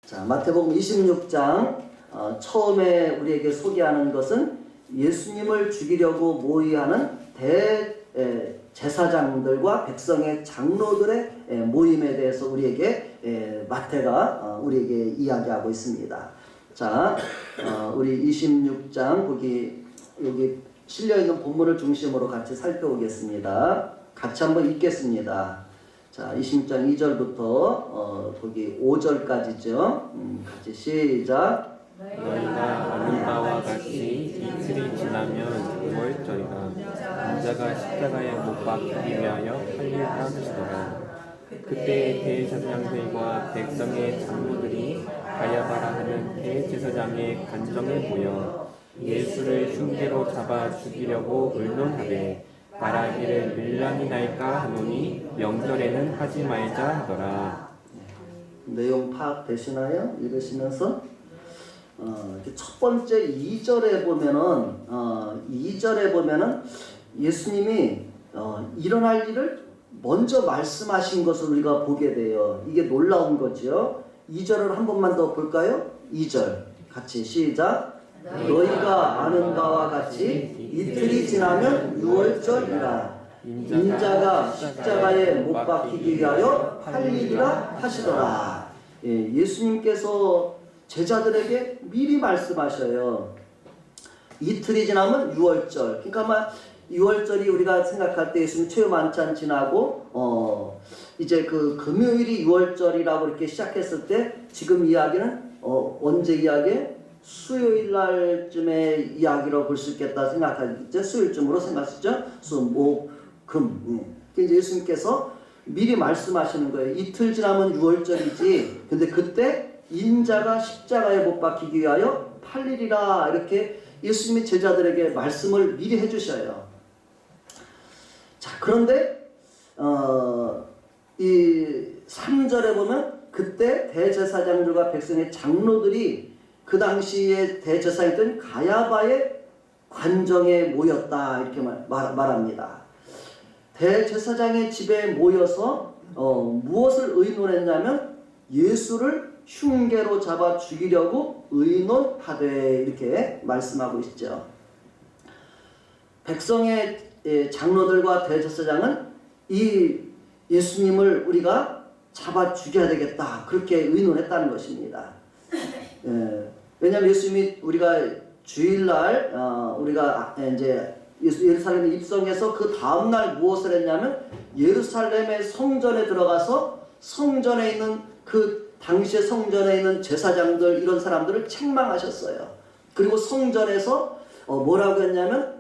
자, 마태복음 26장 처음에 우리에게 소개하는 것은 예수님을 죽이려고 모의하는 제사장들과 백성의 장로들의 모임에 대해서 우리에게 마태가 우리에게 이야기하고 있습니다. 자, 우리 26장 여기 실려있는 본문을 중심으로 같이 살펴보겠습니다. 같이 한번 읽겠습니다. 자, 26장 2절부터 거기 5절까지죠. 같이 시작. 너희가 아는 바와 같이 이틀이 지나면 6월절이라 인자가 십자가에 못 박히기 위하여 팔리라 하시더라. 그때 대제사장들과 백성의 장로들이 가야바라 하는 대제사장의 관정에 모여 예수를 흉계로 잡아 죽이려고 의논하되 말하기를 밀란이 날까 하노니 명절에는 하지 말자 하더라. 내용 파악되시나요? 읽으시면서 첫 번째 2절에 보면은 예수님이 일어날 일을 먼저 말씀하신 것을 우리가 보게 돼요. 이게 놀라운 거죠. 2절을 한 번만 더 볼까요? 2절 같이 시작. 너희가 아는 바와 같이 이틀이 지나면 6월절이라 인자가 십자가에 못 박히기 위하여 팔리리라 하시더라. 예수님께서 제자들에게 미리 말씀하셔요. 이틀이 지나면 6월절. 그러니까 아마 6월절이 우리가 생각할 때 예수님 최후 만찬 지나고 이제 그 금요일이 6월절이라고 이렇게 시작했을 때 지금 이야기는 언제 이야기에? 수요일 날쯤의 이야기로 볼 수 있겠다 생각하죠. 수요일쯤으로 생각하시죠. 수, 목, 금. 이제 예수님께서 미리 말씀하시는 거예요. 이틀 지나면 6월절이지. 근데 그때 인자가 십자가에 못 박히기 위하여 팔리리라 이렇게 예수님이 제자들에게 말씀을 미리 해주셔요. 자, 그런데 이 3절에 보면 그때 대제사장들과 백성의 장로들이 그 당시에 대제사장이던 가야바의 관정에 모였다 이렇게 말합니다. 대제사장의 집에 모여서 무엇을 의논했냐면 예수를 흉계로 잡아 죽이려고 의논하되 이렇게 말씀하고 있죠. 백성의 장로들과 대제사장은 이 예수님을 우리가 잡아 죽여야 되겠다 그렇게 의논했다는 것입니다. 왜냐하면 예수님이 우리가 주일날 우리가 이제 예루살렘에 입성해서 그 다음날 무엇을 했냐면 예루살렘의 성전에 들어가서 성전에 있는 그 당시의 성전에 있는 제사장들 이런 사람들을 책망하셨어요. 그리고 성전에서 뭐라고 했냐면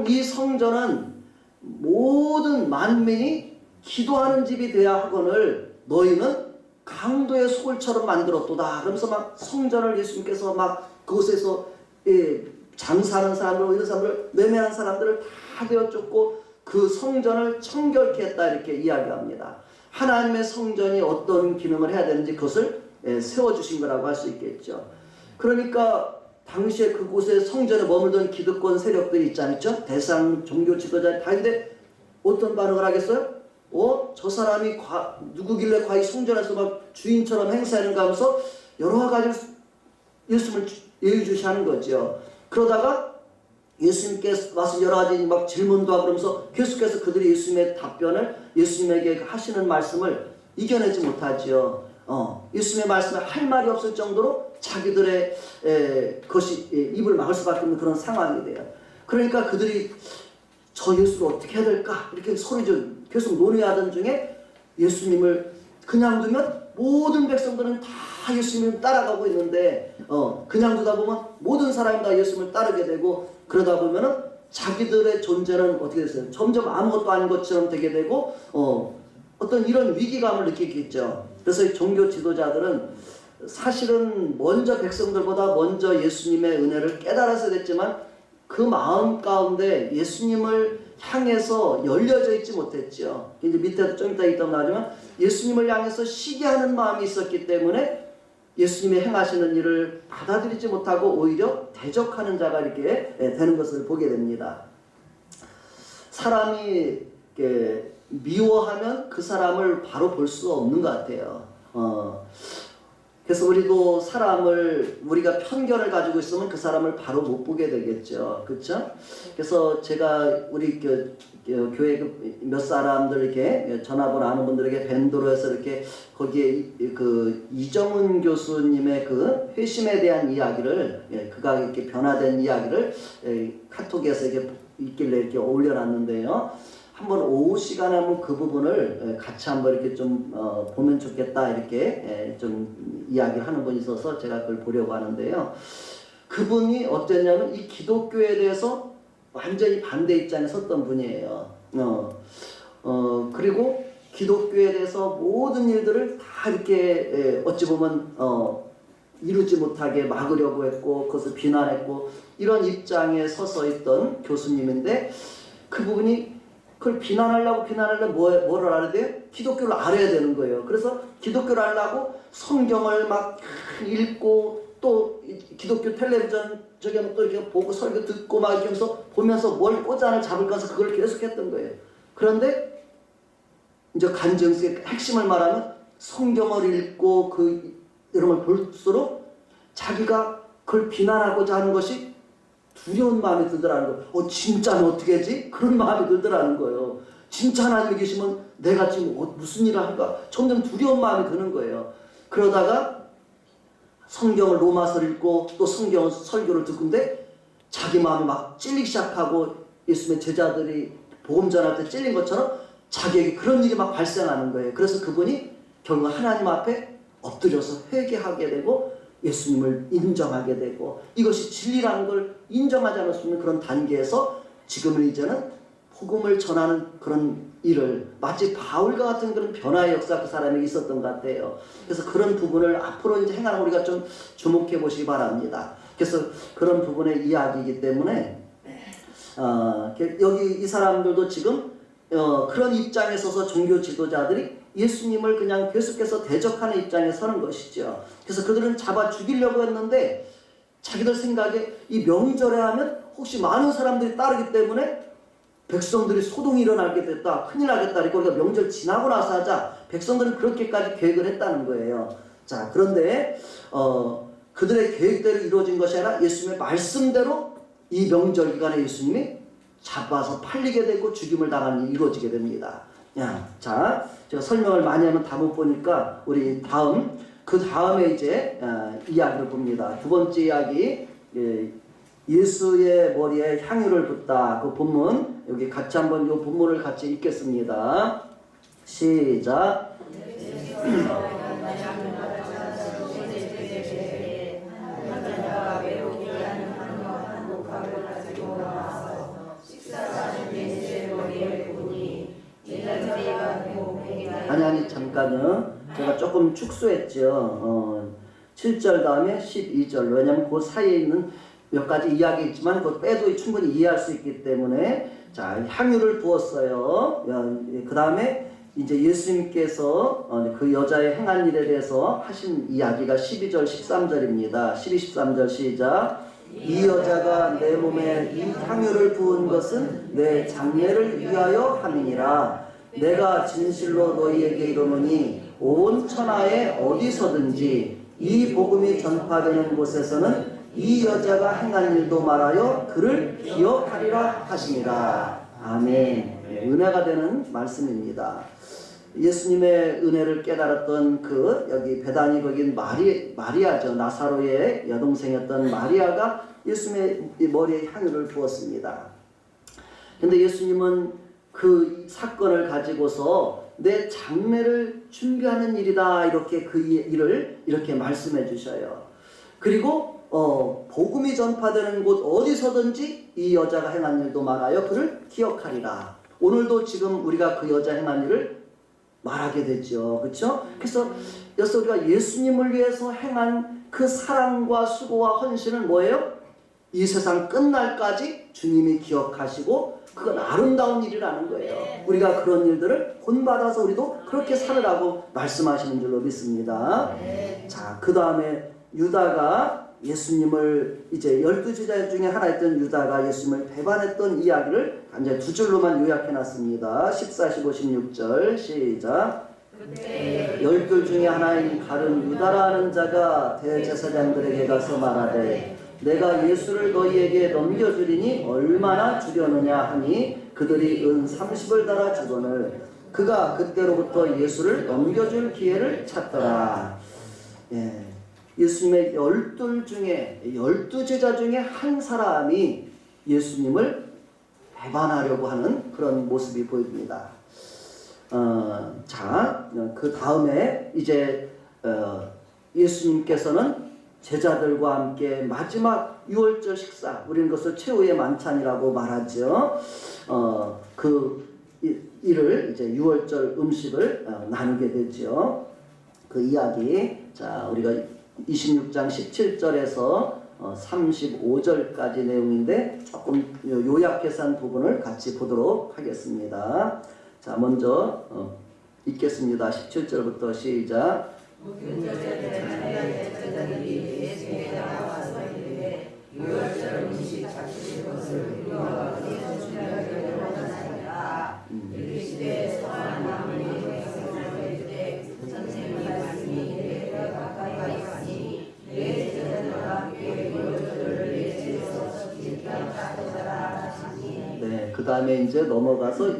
이 성전은 모든 만민이 기도하는 집이 되어야 하거늘 너희는 강도의 소굴처럼 만들었도다. 그러면서 막 성전을 예수님께서 막 그곳에서 장사하는 사람들, 이런 사람들, 매매하는 사람들을 다 되어쫓고 그 성전을 청결케 했다 이렇게 이야기합니다. 하나님의 성전이 어떤 기능을 해야 되는지 그것을 세워주신 거라고 할 수 있겠죠. 그러니까 당시에 그곳에 성전에 머물던 기득권 세력들이 있지 않죠? 대상 종교 지도자 다 있는데 어떤 반응을 하겠어요? 저 사람이 누구길래 과연 성전에서 막 주인처럼 행세하는가 하면서 여러 가지 예수님을 예의주시하는 거죠. 그러다가 예수님께서 와서 여러 가지 막 질문도 하고 그러면서 계속해서 그들이 예수님의 답변을 예수님에게 하시는 말씀을 이겨내지 못하죠. 예수님의 말씀에 할 말이 없을 정도로 자기들의 것이 입을 막을 수밖에 없는 그런 상황이 돼요. 그러니까 그들이 저 예수를 어떻게 해야 될까 이렇게 소리 계속 논의하던 중에 예수님을 그냥 두면 모든 백성들은 다 예수님을 따라가고 있는데 그냥 두다 보면 모든 사람이 다 예수님을 따르게 되고 그러다 보면은 자기들의 존재는 어떻게 됐어요? 점점 아무것도 아닌 것처럼 되게 되고 어떤 이런 위기감을 느끼겠죠. 그래서 이 종교 지도자들은 사실은 먼저 백성들보다 먼저 예수님의 은혜를 깨달아서 됐지만 그 마음 가운데 예수님을 향해서 열려져 있지 못했죠. 이제 밑에도 좀 이따 있다고 나오지만 예수님을 향해서 시기하는 마음이 있었기 때문에 예수님이 행하시는 일을 받아들이지 못하고 오히려 대적하는 자가 이렇게 되는 것을 보게 됩니다. 사람이 미워하면 그 사람을 바로 볼 수 없는 것 같아요. 그래서 우리도 사람을 우리가 편견을 가지고 있으면 그 사람을 바로 못 보게 되겠죠. 그렇죠? 그래서 제가 우리 교회 몇 사람들 이렇게 전화번호 아는 분들에게 밴드로 해서 이렇게 거기에 그 이정훈 교수님의 그 회심에 대한 이야기를 그가 이렇게 변화된 이야기를 카톡에서 이렇게 있길래 이렇게 올려놨는데요. 한번 오후 시간에 한번 그 부분을 같이 한번 이렇게 좀 보면 좋겠다 이렇게 좀 이야기를 하는 분이 있어서 제가 그걸 보려고 하는데요. 그분이 어땠냐면 이 기독교에 대해서 완전히 반대 입장에 섰던 분이에요. 그리고 기독교에 대해서 모든 일들을 다 이렇게 어찌 보면 이루지 못하게 막으려고 했고 그것을 비난했고 이런 입장에 서서 있던 교수님인데 그 부분이 그걸 비난하려면 뭐를 알아야 돼요? 기독교를 알아야 되는 거예요. 그래서 기독교를 알려고 성경을 막 읽고 또 기독교 텔레비전 저기 또 이렇게 보고 설교 듣고 막 이렇게 보면서 뭘 꼬잔을 잡을까 해서 그걸 계속 했던 거예요. 그런데 이제 간증스의 핵심을 말하면 성경을 읽고 그 이런 걸 볼수록 자기가 그걸 비난하고자 하는 것이 두려운 마음이 들더라는 거예요. 진짜는 어떻게 하지? 그런 마음이 들더라는 거예요. 진짜 하나님이 계시면 내가 지금 무슨 일을 할까? 점점 두려운 마음이 드는 거예요. 그러다가 성경을 로마서를 읽고 또 성경 설교를 듣는데 자기 마음이 막 찔리기 시작하고 예수님의 제자들이 복음 전할 때 찔린 것처럼 자기에게 그런 일이 막 발생하는 거예요. 그래서 그분이 결국 하나님 앞에 엎드려서 회개하게 되고 예수님을 인정하게 되고 이것이 진리라는 걸 인정하지 않을 수 있는 그런 단계에서 지금은 이제는 복음을 전하는 그런 일을 마치 바울과 같은 그런 변화의 역사 그 사람에게 있었던 것 같아요. 그래서 그런 부분을 앞으로 이제 행하는 우리가 좀 주목해 보시기 바랍니다. 그래서 그런 부분의 이야기이기 때문에 여기 이 사람들도 지금 그런 입장에 서서 종교 지도자들이 예수님을 그냥 계속해서 대적하는 입장에 서는 것이죠. 그래서 그들은 잡아 죽이려고 했는데 자기들 생각에 이 명절에 하면 혹시 많은 사람들이 따르기 때문에 백성들이 소동이 일어나게 됐다. 큰일 나겠다. 그러니까 우리가 명절 지나고 나서 하자. 백성들은 그렇게까지 계획을 했다는 거예요. 자, 그런데 그들의 계획대로 이루어진 것이 아니라 예수님의 말씀대로 이 명절 기간에 예수님이 잡아서 팔리게 되고 죽임을 당하는 일이 이루어지게 됩니다. 자, 제가 설명을 많이 하면 다 못 보니까 우리 그 다음에 이제 이야기를 봅니다. 두 번째 이야기, 예수의 머리에 향유를 붓다. 그 본문 여기 같이 한번 이 본문을 같이 읽겠습니다. 시작. 아니 잠깐요. 제가 조금 축소했죠. 7절 다음에 12절. 왜냐하면 그 사이에 있는 몇 가지 이야기 있지만 그것 빼도 충분히 이해할 수 있기 때문에 자, 향유를 부었어요. 그 다음에 이제 예수님께서 그 여자의 행한 일에 대해서 하신 이야기가 12절 13절입니다. 12, 13절 시작. 이 여자가 내 몸에 이 향유를 부은 것은 내 장례를 위하여 함이니라. 내가 진실로 너희에게 이르노니 온 천하에 어디서든지 이 복음이 전파되는 곳에서는 이 여자가 행한 일도 말하여 그를 기억하리라 하시니라. 아멘. 은혜가 되는 말씀입니다. 예수님의 은혜를 깨달았던 여기 베다니 거긴 마리아죠. 나사로의 여동생이었던 마리아가 예수님의 머리에 향유를 부었습니다. 근데 예수님은 그 사건을 가지고서 내 장례를 준비하는 일이다. 이렇게 그 일을 이렇게 말씀해 주셔요. 그리고 복음이 전파되는 곳 어디서든지 이 여자가 행한 일도 말하여 그를 기억하리라. 오늘도 지금 우리가 그 여자 행한 일을 말하게 되죠. 그렇죠? 그래서 우리가 예수님을 위해서 행한 그 사랑과 수고와 헌신은 뭐예요? 이 세상 끝날까지 주님이 기억하시고 그건 아름다운 일이라는 거예요. 우리가 그런 일들을 본받아서 우리도 그렇게 살으라고 말씀하시는 줄로 믿습니다. 자, 그 다음에 유다가 예수님을 이제 12제자 중에 하나였던 유다가 예수님을 배반했던 이야기를 이제 두 줄로만 요약해놨습니다. 14, 15, 16절 시작. 열둘 중에 하나인 다른 유다라는 자가 대제사장들에게 가서 말하되 내가 예수를 너희에게 넘겨주리니 얼마나 주려느냐 하니 그들이 은 30을 달아 주거늘 그가 그때로부터 예수를 넘겨줄 기회를 찾더라. 예, 예수님의 12제자 중에 한 사람이 예수님을 배반하려고 하는 그런 모습이 보입니다. 자, 그 다음에 이제 예수님께서는 제자들과 함께 마지막 유월절 식사, 우리는 그것을 최후의 만찬이라고 말하죠. 그 이를 이제 유월절 음식을 나누게 되죠. 그 이야기, 자, 우리가 26장 17절에서 35절까지 내용인데 조금 요약해서 한 부분을 같이 보도록 하겠습니다. 자, 먼저 읽겠습니다. 17절부터 시작. 네, 그 다음에 이제 넘어가서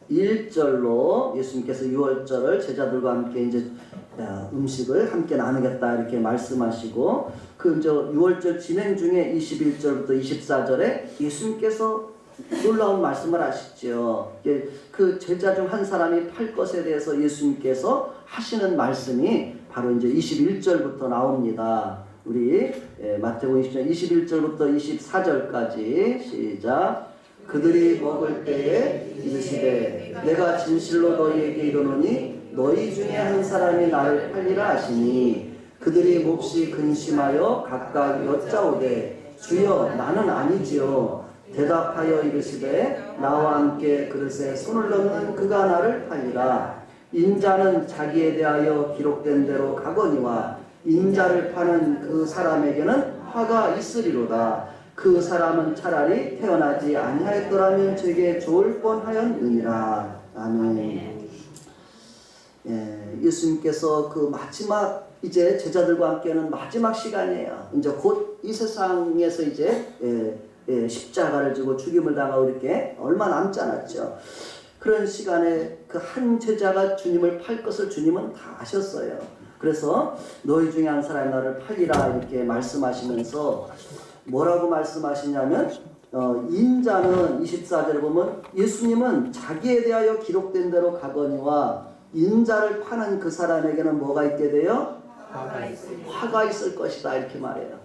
21절로 예수님께서 유월절을 제자들과 함께 이제 음식을 함께 나누겠다 이렇게 말씀하시고, 그 이제 유월절 진행 중에 21절부터 24절에 예수님께서 놀라운 말씀을 하시죠. 그 제자 중 한 사람이 팔 것에 대해서 예수님께서 하시는 말씀이 바로 이제 21절부터 나옵니다. 우리 마태복음 20장 21절부터 24절까지 시작. 그들이 먹을 때에 이르시되 내가 진실로 너희에게 이르노니 너희 중에 한 사람이 나를 팔리라 하시니 그들이 몹시 근심하여 각각 여짜오되 주여 나는 아니지요. 대답하여 이르시되 나와 함께 그릇에 손을 넣는 그가 나를 팔리라. 인자는 자기에 대하여 기록된 대로 가거니와 인자를 파는 그 사람에게는 화가 있으리로다. 그 사람은 차라리 태어나지 아니하였더라면 제게 좋을 뻔하였느니라. 아멘. 예, 예수님께서 그 마지막 이제 제자들과 함께하는 마지막 시간이에요. 이제 곧 이 세상에서 이제 십자가를 지고 죽임을 당하고 이렇게 얼마 남지 않았죠. 그런 시간에 그 한 제자가 주님을 팔 것을 주님은 다 아셨어요. 그래서 너희 중에 한 사람이 나를 팔리라 이렇게 말씀하시면서 뭐라고 말씀하시냐면 인자는 24절에 보면 예수님은 자기에 대하여 기록된 대로 가거니와 인자를 파는 그 사람에게는 뭐가 있게 돼요? 화가 있을 것이다 이렇게 말해요.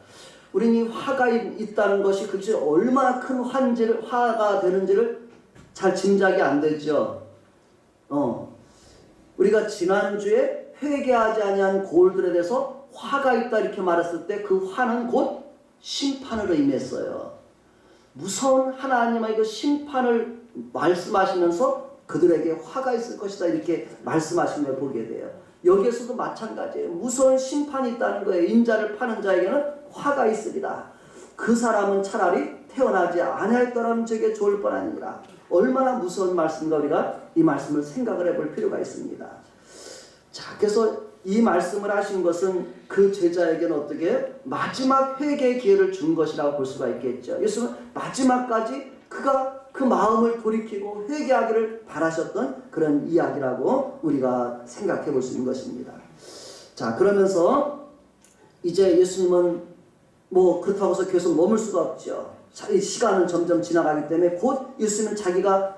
우리는 이 화가 있다는 것이 그것이 얼마나 큰 화가 되는지를 잘 짐작이 안 되죠. 우리가 지난주에 회개하지 아니한 고울들에 대해서 화가 있다 이렇게 말했을 때 그 화는 곧 심판으로 임했어요. 무서운 하나님의 그 심판을 말씀하시면서 그들에게 화가 있을 것이다 이렇게 말씀하신 걸 보게 돼요. 여기에서도 마찬가지예요. 무서운 심판이 있다는 거예요. 인자를 파는 자에게는 화가 있으리라. 그 사람은 차라리 태어나지 아니하였더라면 저게 좋을 뻔하니라. 얼마나 무서운 말씀인가 우리가 이 말씀을 생각을 해볼 필요가 있습니다. 자, 그래서 이 말씀을 하신 것은 그 제자에게는 어떻게 마지막 회개의 기회를 준 것이라고 볼 수가 있겠죠. 예수는 마지막까지 그가 그 마음을 돌이키고 회개하기를 바라셨던 그런 이야기라고 우리가 생각해 볼 수 있는 것입니다. 자, 그러면서 이제 예수님은 뭐 그렇다고 해서 계속 머물 수가 없죠. 시간은 점점 지나가기 때문에 곧 예수님은 자기가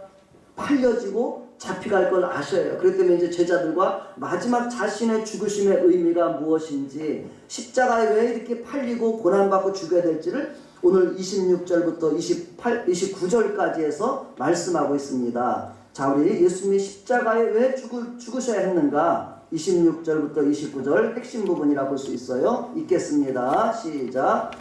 팔려지고 잡혀갈 걸 아셔요. 그렇기 때문에 이제 제자들과 마지막 자신의 죽으심의 의미가 무엇인지, 십자가에 왜 이렇게 팔리고 고난받고 죽어야 될지를 오늘 26절부터 29절까지 해서 말씀하고 있습니다. 자, 우리 예수님이 십자가에 왜 죽으셔야 했는가? 26절부터 29절 핵심 부분이라고 볼 수 있어요. 읽겠습니다. 시작.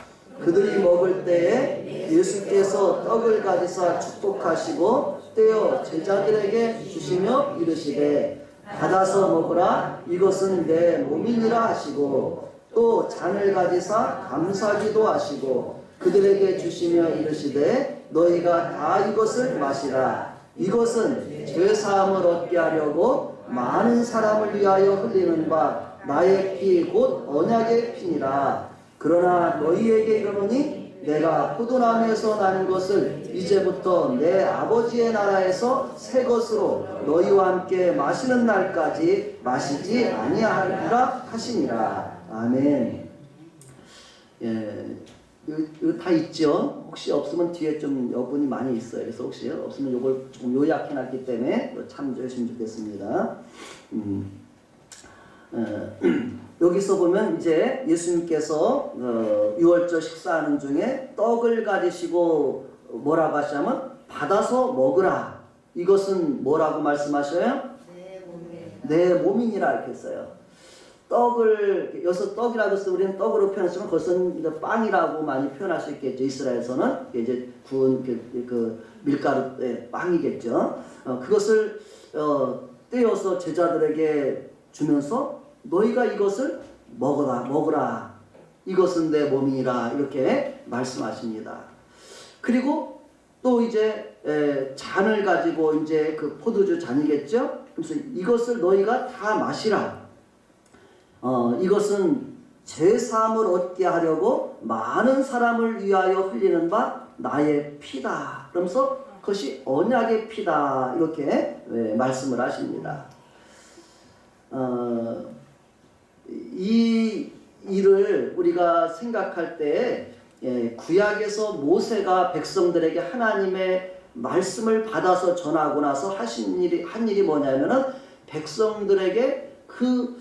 그들이 먹을 때에 예수께서 떡을 가지사 축복하시고 떼어 제자들에게 주시며 이르시되 받아서 먹으라, 이것은 내 몸이니라 하시고, 또 잔을 가지사 감사기도 하시고 그들에게 주시며 이르시되 너희가 다 이것을 마시라, 이것은 죄사함을 얻게 하려고 많은 사람을 위하여 흘리는 바 나의 피 곧 언약의 피니라. 그러나 너희에게 이르노니 내가 포도나무에서 나는 것을 이제부터 내 아버지의 나라에서 새 것으로 너희와 함께 마시는 날까지 마시지 아니하리라 하시니라. 아멘. 예, 이거 다 있죠? 혹시 없으면 뒤에 좀 여분이 많이 있어요. 그래서 혹시 없으면 이걸 조금 요약해놨기 때문에 참조하시면 좋겠습니다. 여기서 보면 이제 예수님께서 유월절 식사하는 중에 떡을 가지시고 뭐라고 하시냐면 받아서 먹으라. 이것은 뭐라고 말씀하셔요? 내 몸이니라 이렇게 했어요. 떡을 여기서 떡이라고 해서 우리는 떡으로 표현했지만 그것은 이제 빵이라고 많이 표현할 수 있겠죠. 이스라엘에서는 이제 구운 그 밀가루의 빵이겠죠. 그것을 떼어서 제자들에게 주면서 너희가 이것을 먹으라. 이것은 내 몸이라 이렇게 말씀하십니다. 그리고 또 이제 잔을 가지고 이제 그 포도주 잔이겠죠. 그래서 이것을 너희가 다 마시라. 이것은 제사함을 얻게 하려고 많은 사람을 위하여 흘리는 바 나의 피다. 그러면서 그것이 언약의 피다. 이렇게 말씀을 하십니다. 이 일을 우리가 생각할 때 구약에서 모세가 백성들에게 하나님의 말씀을 받아서 전하고 나서 한 일이 뭐냐면은 백성들에게 그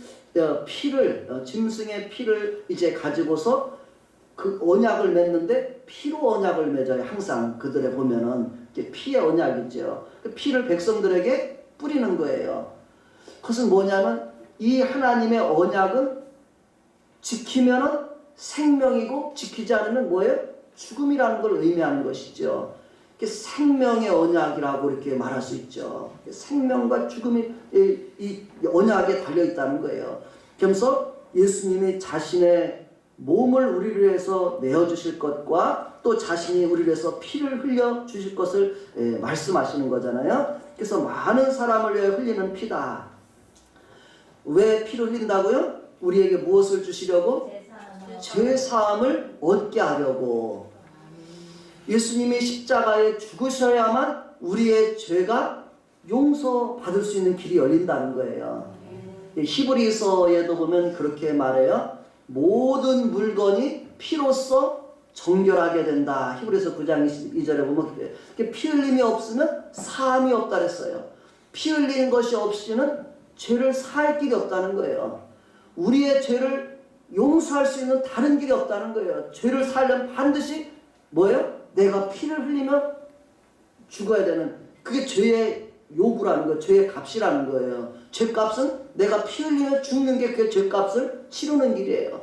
피를 짐승의 피를 이제 가지고서 그 언약을 맺는데 피로 언약을 맺어요. 항상 그들의 보면은 피의 언약이죠. 그 피를 백성들에게 뿌리는 거예요. 그것은 뭐냐면 이 하나님의 언약은 지키면은 생명이고 지키지 않으면 뭐예요? 죽음이라는 걸 의미하는 것이죠. 생명의 언약이라고 이렇게 말할 수 있죠. 생명과 죽음이 이 언약에 달려 있다는 거예요. 그래서 예수님이 자신의 몸을 우리를 위해서 내어주실 것과 또 자신이 우리를 위해서 피를 흘려 주실 것을 말씀하시는 거잖아요. 그래서 많은 사람을 위해 흘리는 피다. 왜 피를 흘린다고요? 우리에게 무엇을 주시려고? 죄사함을 얻게 하려고. 예수님이 십자가에 죽으셔야만 우리의 죄가 용서받을 수 있는 길이 열린다는 거예요. 히브리서에도 보면 그렇게 말해요. 모든 물건이 피로써 정결하게 된다. 히브리서 9장 2절에 보면 피 흘림이 없으면 사함이 없다 그랬어요. 피 흘리는 것이 없이는 죄를 사할 길이 없다는 거예요. 우리의 죄를 용서할 수 있는 다른 길이 없다는 거예요. 죄를 살려면 반드시 뭐예요? 내가 피를 흘리면 죽어야 되는, 그게 죄의 요구라는 거예요. 죄의 값이라는 거예요. 죄값은 내가 피 흘리며 죽는 게 그 죄값을 치르는 길이에요.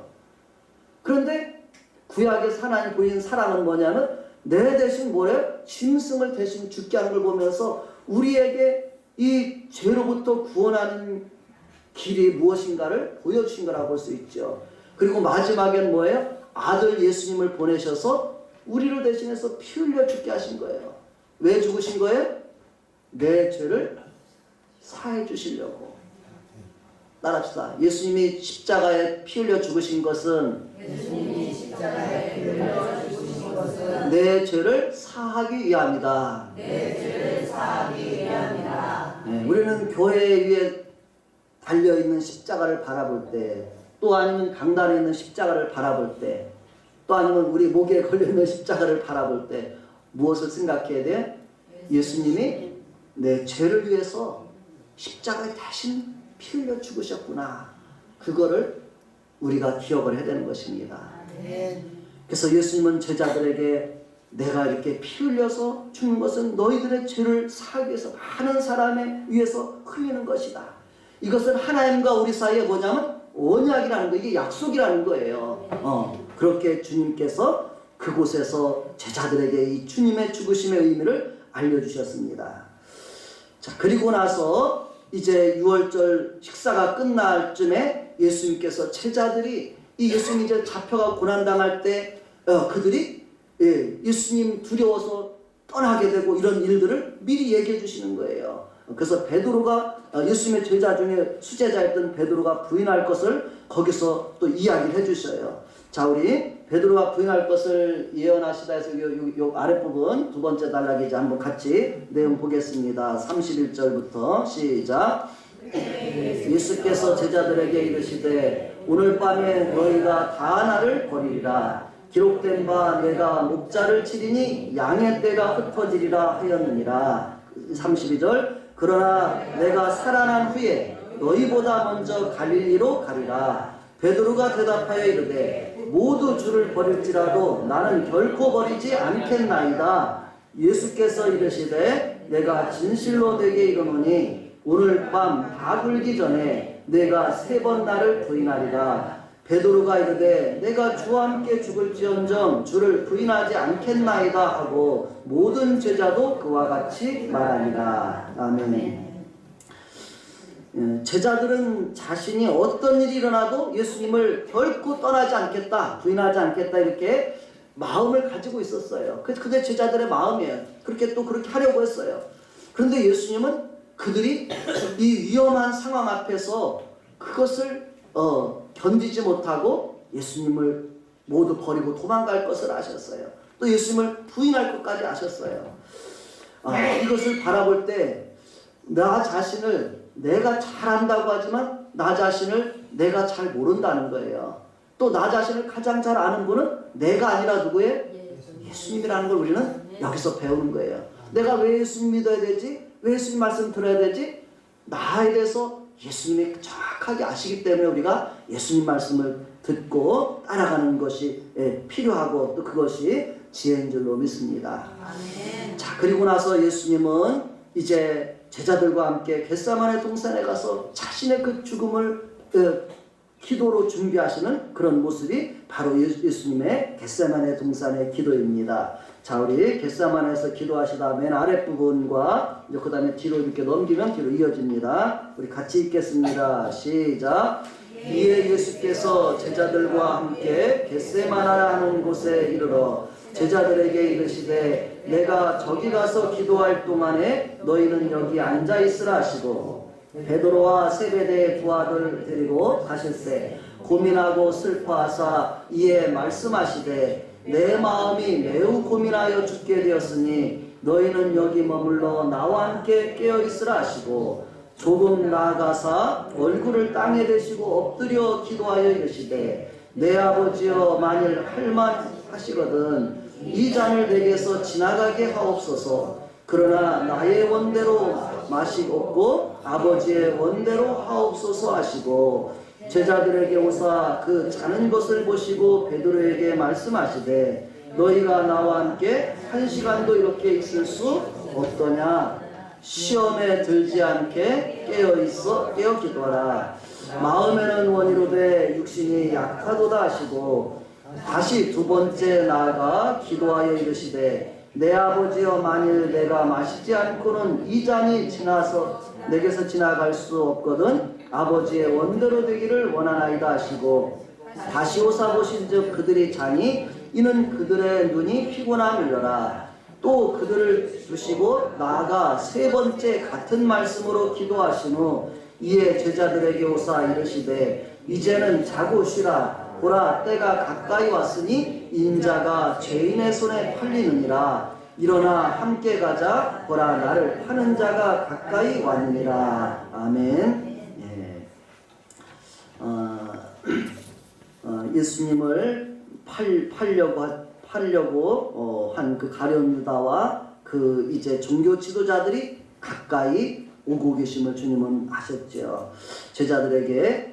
그런데 구약에서 하나님 보이는 사랑은 뭐냐면 내 대신 뭐예요? 짐승을 대신 죽게 하는 걸 보면서 우리에게 이 죄로부터 구원하는 길이 무엇인가를 보여주신 거라고 볼 수 있죠. 그리고 마지막엔 뭐예요? 아들 예수님을 보내셔서 우리를 대신해서 피 흘려 죽게 하신 거예요. 왜 죽으신 거예요? 내 죄를 사해 주시려고. 따라합시다. 예수님이 십자가에 피 흘려 죽으신 것은 내 죄를 사하기 위함이다. 우리는 교회 위에 달려있는 십자가를 바라볼 때, 또 아니면 강단에 있는 십자가를 바라볼 때, 또 아니면 우리 목에 걸려있는 십자가를 바라볼 때 무엇을 생각해야 돼? 예수님이 내 죄를 위해서 십자가에 대신 피 흘려 죽으셨구나. 그거를 우리가 기억을 해야 되는 것입니다. 그래서 예수님은 제자들에게 내가 이렇게 피 흘려서 죽는 것은 너희들의 죄를 사하기 위해서 많은 사람에 위해서 흘리는 것이다. 이것은 하나님과 우리 사이에 뭐냐면 언약이라는 거, 이게 약속이라는 거예요. 그렇게 주님께서 그곳에서 제자들에게 이 주님의 죽으심의 의미를 알려주셨습니다. 자, 그리고 나서 이제 유월절 식사가 끝날 쯤에 예수님께서 제자들이 이 예수님이 이제 잡혀가 고난당할 때 그들이 예수님 두려워서 떠나게 되고 이런 일들을 미리 얘기해 주시는 거예요. 그래서 베드로가 예수님의 제자 중에 수제자였던 베드로가 부인할 것을 거기서 또 이야기를 해주셔요. 자, 우리 베드로가 부인할 것을 예언하시다 해서 요 아랫부분 두 번째 단락에 이제 한번 같이 내용 보겠습니다. 31절부터 시작. 예수께서 제자들에게 이르시되 오늘 밤에 너희가 다 나를 버리리라. 기록된 바 내가 목자를 치리니 양의 떼가 흩어지리라 하였느니라. 32절. 그러나 내가 살아난 후에 너희보다 먼저 갈릴리로 가리라. 베드로가 대답하여 이르되 모두 주를 버릴지라도 나는 결코 버리지 않겠나이다. 예수께서 이르시되 내가 진실로 내게 이르노니 오늘 밤 다 굴기 전에 내가 3번 나를 부인하리라. 베드로가 이르되 내가 주와 함께 죽을지언정 주를 부인하지 않겠나이다 하고 모든 제자도 그와 같이 말하니라. 아멘. 제자들은 자신이 어떤 일이 일어나도 예수님을 결코 떠나지 않겠다, 부인하지 않겠다 이렇게 마음을 가지고 있었어요. 그게 제자들의 마음이에요. 그렇게 하려고 했어요. 그런데 예수님은 그들이 이 위험한 상황 앞에서 그것을 견디지 못하고 예수님을 모두 버리고 도망갈 것을 아셨어요. 또 예수님을 부인할 것까지 아셨어요. 이것을 바라볼 때 나 자신을 내가 잘한다고 하지만 나 자신을 내가 잘 모른다는 거예요. 또 나 자신을 가장 잘 아는 분은 내가 아니라 누구예요? 예수님이라는 걸 우리는 여기서 배우는 거예요. 내가 왜 예수님 믿어야 되지? 왜 예수님 말씀 들어야 되지? 나에 대해서 예수님이 정확하게 아시기 때문에 우리가 예수님 말씀을 듣고 따라가는 것이 필요하고 또 그것이 지혜인 줄로 믿습니다. 아멘. 자, 그리고 나서 예수님은 이제 제자들과 함께 겟세마네 동산에 가서 자신의 그 죽음을 기도로 준비하시는 그런 모습이 바로 예수님의 겟세마네 동산의 기도입니다. 자, 우리 겟세마네에서 기도하시다 맨 아랫부분과 그 다음에 뒤로 이렇게 넘기면 뒤로 이어집니다. 우리 같이 읽겠습니다. 시작. 이에 예수께서 제자들과 함께 겟세마네라는 곳에 이르러 제자들에게 이르시되 내가 저기 가서 기도할 동안에 너희는 여기 앉아 있으라 하시고 베드로와 세베대의 두 아들 데리고 가실새 고민하고 슬퍼하사 이에 말씀하시되 내 마음이 매우 고민하여 죽게 되었으니 너희는 여기 머물러 나와 함께 깨어 있으라 하시고 조금 나아가사 얼굴을 땅에 대시고 엎드려 기도하여 이르시되 내 아버지여 만일 할만하시거든 이 잔을 내게서 지나가게 하옵소서. 그러나 나의 원대로 맛이 없고 아버지의 원대로 하옵소서 하시고 제자들에게 오사 그 자는 것을 보시고 베드로에게 말씀하시되 너희가 나와 함께 1시간도 이렇게 있을 수 없더냐. 시험에 들지 않게 깨어 기도하라. 마음에는 원이로되 육신이 약하도다 하시고 다시 두 번째 나아가 기도하여 이르시되 내 아버지여 만일 내가 마시지 않고는 이 잔이 지나서 내게서 지나갈 수 없거든 아버지의 원대로 되기를 원하나이다 하시고 다시 오사 보신즉 그들이 자니 이는 그들의 눈이 피곤함이러라. 또 그들을 두시고 나아가 3번째 같은 말씀으로 기도하신 후 이에 제자들에게 오사 이르시되 이제는 자고 쉬라. 보라 때가 가까이 왔으니 인자가 죄인의 손에 팔리느니라. 일어나 함께 가자. 보라 나를 파는 자가 가까이 왔느니라. 아멘. 예. 예수님을 팔려고 한 그 가룟 유다와 그 이제 종교 지도자들이 가까이 오고 계심을 주님은 아셨죠. 제자들에게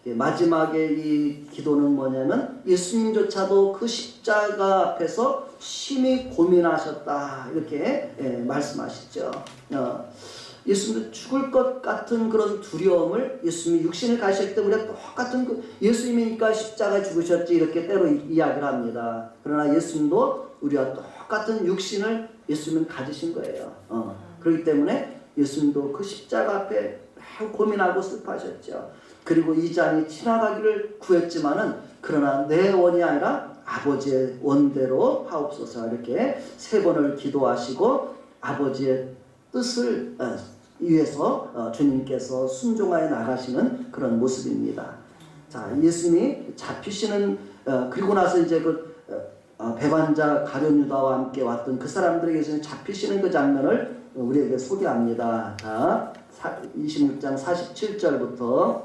마지막에 이 기도는 뭐냐면 예수님조차도 그 십자가 앞에서 심히 고민하셨다 이렇게 말씀하시죠. 예수님도 죽을 것 같은 그런 두려움을 예수님이 육신을 가실 때 우리가 똑같은 그 예수님이니까 십자가에 죽으셨지 이렇게 때로 이야기를 합니다. 그러나 예수님도 우리와 똑같은 육신을 예수님은 가지신 거예요. 그렇기 때문에 예수님도 그 십자가 앞에 매우 고민하고 슬퍼하셨죠. 그리고 이 잔이 지나가기를 구했지만은 그러나 내 원이 아니라 아버지의 원대로 하옵소서 이렇게 3번을 기도하시고 아버지의 뜻을 위해서 주님께서 순종하여 나가시는 그런 모습입니다. 자, 예수님이 잡히시는 그리고 나서 이제 그 배반자 가룟 유다와 함께 왔던 그 사람들에게서 잡히시는 그 장면을 우리에게 소개합니다. 자, 26장 47절부터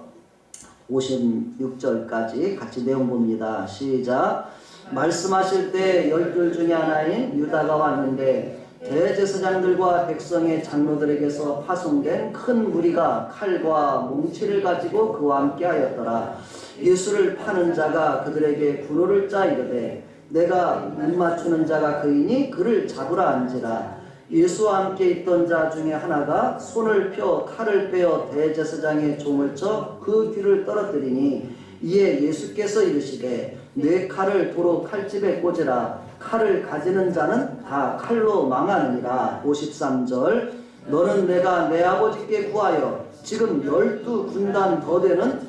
56절까지 같이 내용 봅니다. 시작. 말씀하실 때 12 중에 하나인 유다가 왔는데 대제사장들과 백성의 장로들에게서 파송된 큰 무리가 칼과 뭉치를 가지고 그와 함께 하였더라. 예수를 파는 자가 그들에게 군호를 짜 이르되 내가 입 맞추는 자가 그이니 그를 잡으라 한지라. 예수와 함께 있던 자 중에 하나가 손을 펴 칼을 빼어 대제사장의 종을 쳐 그 귀를 떨어뜨리니 이에 예수께서 이르시되 내 칼을 도로 칼집에 꽂으라. 칼을 가지는 자는 다 칼로 망하느니라. 53절. 너는 내가 내 아버지께 구하여 지금 12군단 더 되는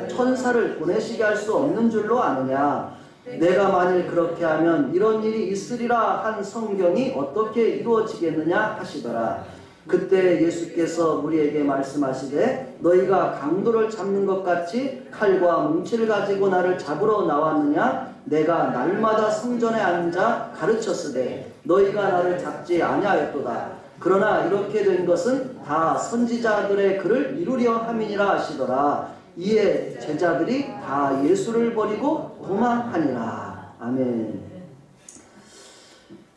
천사를 보내시게 할 수 없는 줄로 아느냐. 내가 만일 그렇게 하면 이런 일이 있으리라 한 성경이 어떻게 이루어지겠느냐 하시더라. 그때 예수께서 무리에게 말씀하시되 너희가 강도를 잡는 것 같이 칼과 뭉치를 가지고 나를 잡으러 나왔느냐. 내가 날마다 성전에 앉아 가르쳤으되 너희가 나를 잡지 아니하였도다. 그러나 이렇게 된 것은 다 선지자들의 글을 이루려 함이니라 하시더라. 이에 제자들이 다 예수를 버리고 도망하니라. 아멘.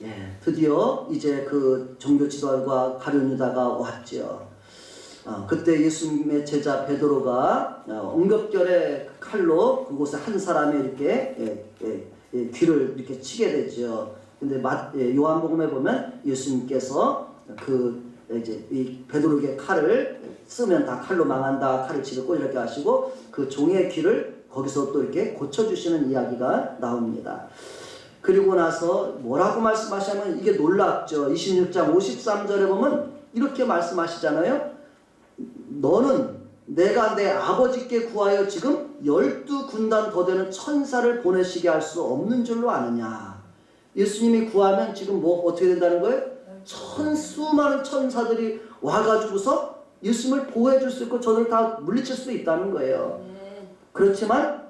예, 드디어 이제 그 종교 지도자와 가룟 유다가 왔죠. 그때 예수님의 제자 베드로가 엉겁결에 칼로 그곳에 한 사람의 이렇게 귀를 이렇게 치게 되죠. 근데 요한복음에 보면 예수님께서 이제 이 베드로에게 칼을 쓰면 다 칼로 망한다, 칼을 집에 꽂 이렇게 하시고 그 종의 귀를 거기서 또 이렇게 고쳐주시는 이야기가 나옵니다. 그리고 나서 뭐라고 말씀하시냐면 이게 놀랍죠. 26장 53절에 보면 이렇게 말씀하시잖아요. 너는 내가 내 아버지께 구하여 지금 12군단 더 되는 천사를 보내시게 할 수 없는 줄로 아느냐. 예수님이 구하면 지금 뭐 어떻게 된다는 거예요? 수많은 천사들이 와가지고서 예수님을 보호해 줄 수 있고 저들을 다 물리칠 수 있다는 거예요. 그렇지만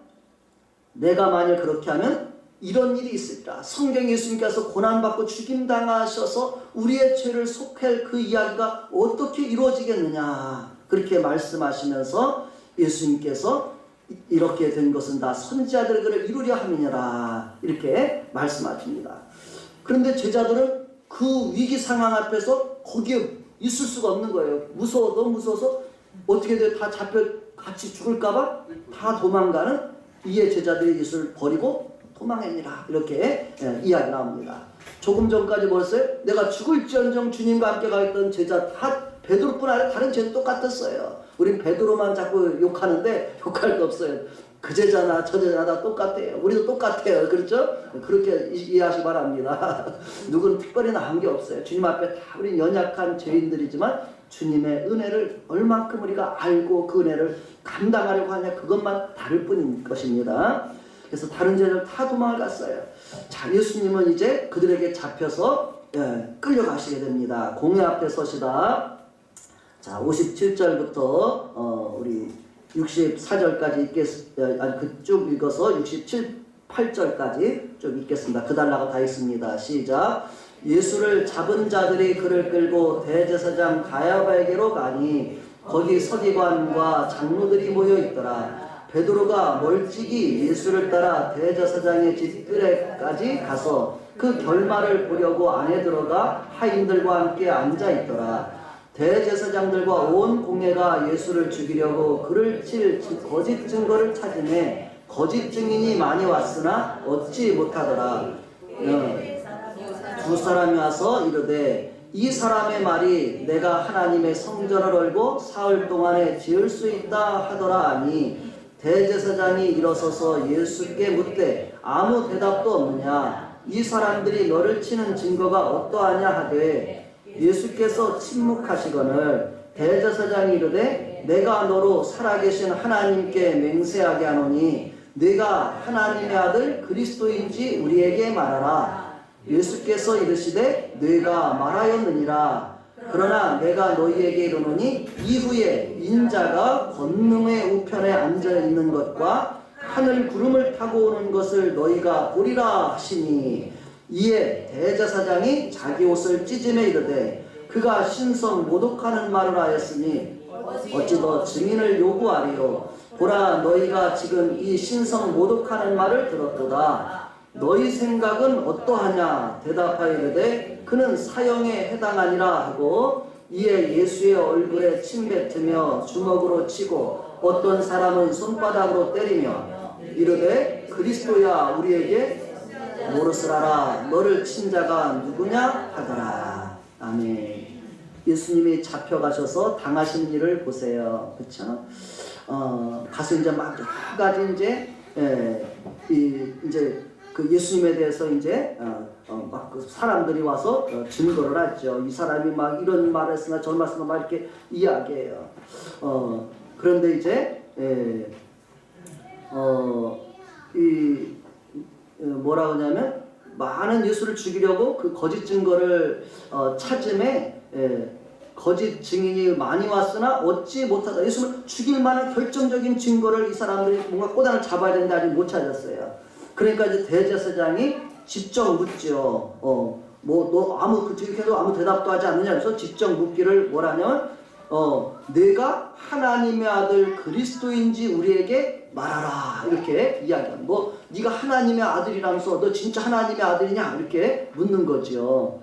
내가 만일 그렇게 하면 이런 일이 있으리라. 성경 예수님께서 고난받고 죽임당하셔서 우리의 죄를 속할 그 이야기가 어떻게 이루어지겠느냐. 그렇게 말씀하시면서 예수님께서 이렇게 된 것은 다 선지자들의 글을 이루려 함이니라. 이렇게 말씀하십니다. 그런데 제자들은 그 위기 상황 앞에서 거기에 있을 수가 없는 거예요. 무서워, 너무 무서워서 어떻게 돼? 다 잡혀 같이 죽을까봐 다 도망가는 이에 제자들이 예수를 버리고 도망했니라. 이렇게 이야기 나옵니다. 조금 전까지 뭐였어요? 내가 죽을지언정 주님과 함께 가있던 제자 다 베드로뿐 아니라 다른 제자 똑같았어요. 우린 베드로만 자꾸 욕하는데 욕할 거 없어요. 그 제자나 저 제자나 다 똑같아요. 우리도 똑같아요. 그렇죠? 그렇게 이해하시 바랍니다. 누구는 특별히 나은 게 없어요. 주님 앞에 다 우리 연약한 죄인들이지만 주님의 은혜를 얼만큼 우리가 알고 그 은혜를 감당하려고 하냐 그것만 다를 뿐인 것입니다. 그래서 다른 제자들 다 도망을 갔어요. 자, 예수님은 이제 그들에게 잡혀서 끌려가시게 됩니다. 공회 앞에 서시다. 자, 57절부터 우리 64절까지 쭉 읽어서 8절까지 쭉 읽겠습니다. 그 달라고 다 있습니다. 시작. 예수를 잡은 자들이 그를 끌고 대제사장 가야바에게로 가니 거기 서기관과 장로들이 모여 있더라. 베드로가 멀찍이 예수를 따라 대제사장의 집들에까지 가서 그 결말을 보려고 안에 들어가 하인들과 함께 앉아 있더라. 대제사장들과 온 공회가 예수를 죽이려고 그를 칠 거짓 증거를 찾으매 거짓 증인이 많이 왔으나 얻지 못하더라. 두 사람이 와서 이르되 이 사람의 말이 내가 하나님의 성전을 얼고 사흘 동안에 지을 수 있다 하더라 하니 대제사장이 일어서서 예수께 묻되 아무 대답도 없느냐. 이 사람들이 너를 치는 증거가 어떠하냐 하되 예수께서 침묵하시거늘 대제사장이 이르되 내가 너로 살아계신 하나님께 맹세하게 하노니 네가 하나님의 아들 그리스도인지 우리에게 말하라. 예수께서 이르시되 네가 말하였느니라. 그러나 내가 너희에게 이르노니 이후에 인자가 권능의 우편에 앉아 있는 것과 하늘 구름을 타고 오는 것을 너희가 보리라 하시니 이에 대제사장이 자기 옷을 찢으며 이르되 그가 신성 모독하는 말을 하였으니 어찌 더 증인을 요구하리요. 보라, 너희가 지금 이 신성 모독하는 말을 들었도다. 너희 생각은 어떠하냐? 대답하여 이르되 그는 사형에 해당하니라 하고 이에 예수의 얼굴에 침 뱉으며 주먹으로 치고 어떤 사람은 손바닥으로 때리며 이르되 그리스도야 우리에게 모르스라라. 너를 친 자가 누구냐 하더라. 아멘. 예수님이 잡혀가셔서 당하신 일을 보세요. 그렇죠? 가서 이제 막 여러 가지 이제 그 예수님에 대해서 이제 막 그 사람들이 와서 증거를 하죠. 이 사람이 막 이런 말을 했으나 저런 말을 했으나 막 이렇게 이야기해요. 그런데 이제 뭐라 그러냐면 많은 예수를 죽이려고 그 거짓 증거를 찾음에 거짓 증인이 많이 왔으나 얻지 못하다. 예수를 죽일 만한 결정적인 증거를 이 사람들이 뭔가 꼬당을 잡아야 되는데 아직 못 찾았어요. 그러니까 이제 대제사장이 직접 묻죠. 너 아무 대답도 하지 않느냐. 그래서 직접 묻기를 뭐라냐면 내가 하나님의 아들 그리스도인지 우리에게 말하라. 이렇게 이야기합니다. 네가 하나님의 아들이라면서 너 진짜 하나님의 아들이냐? 이렇게 묻는 거죠.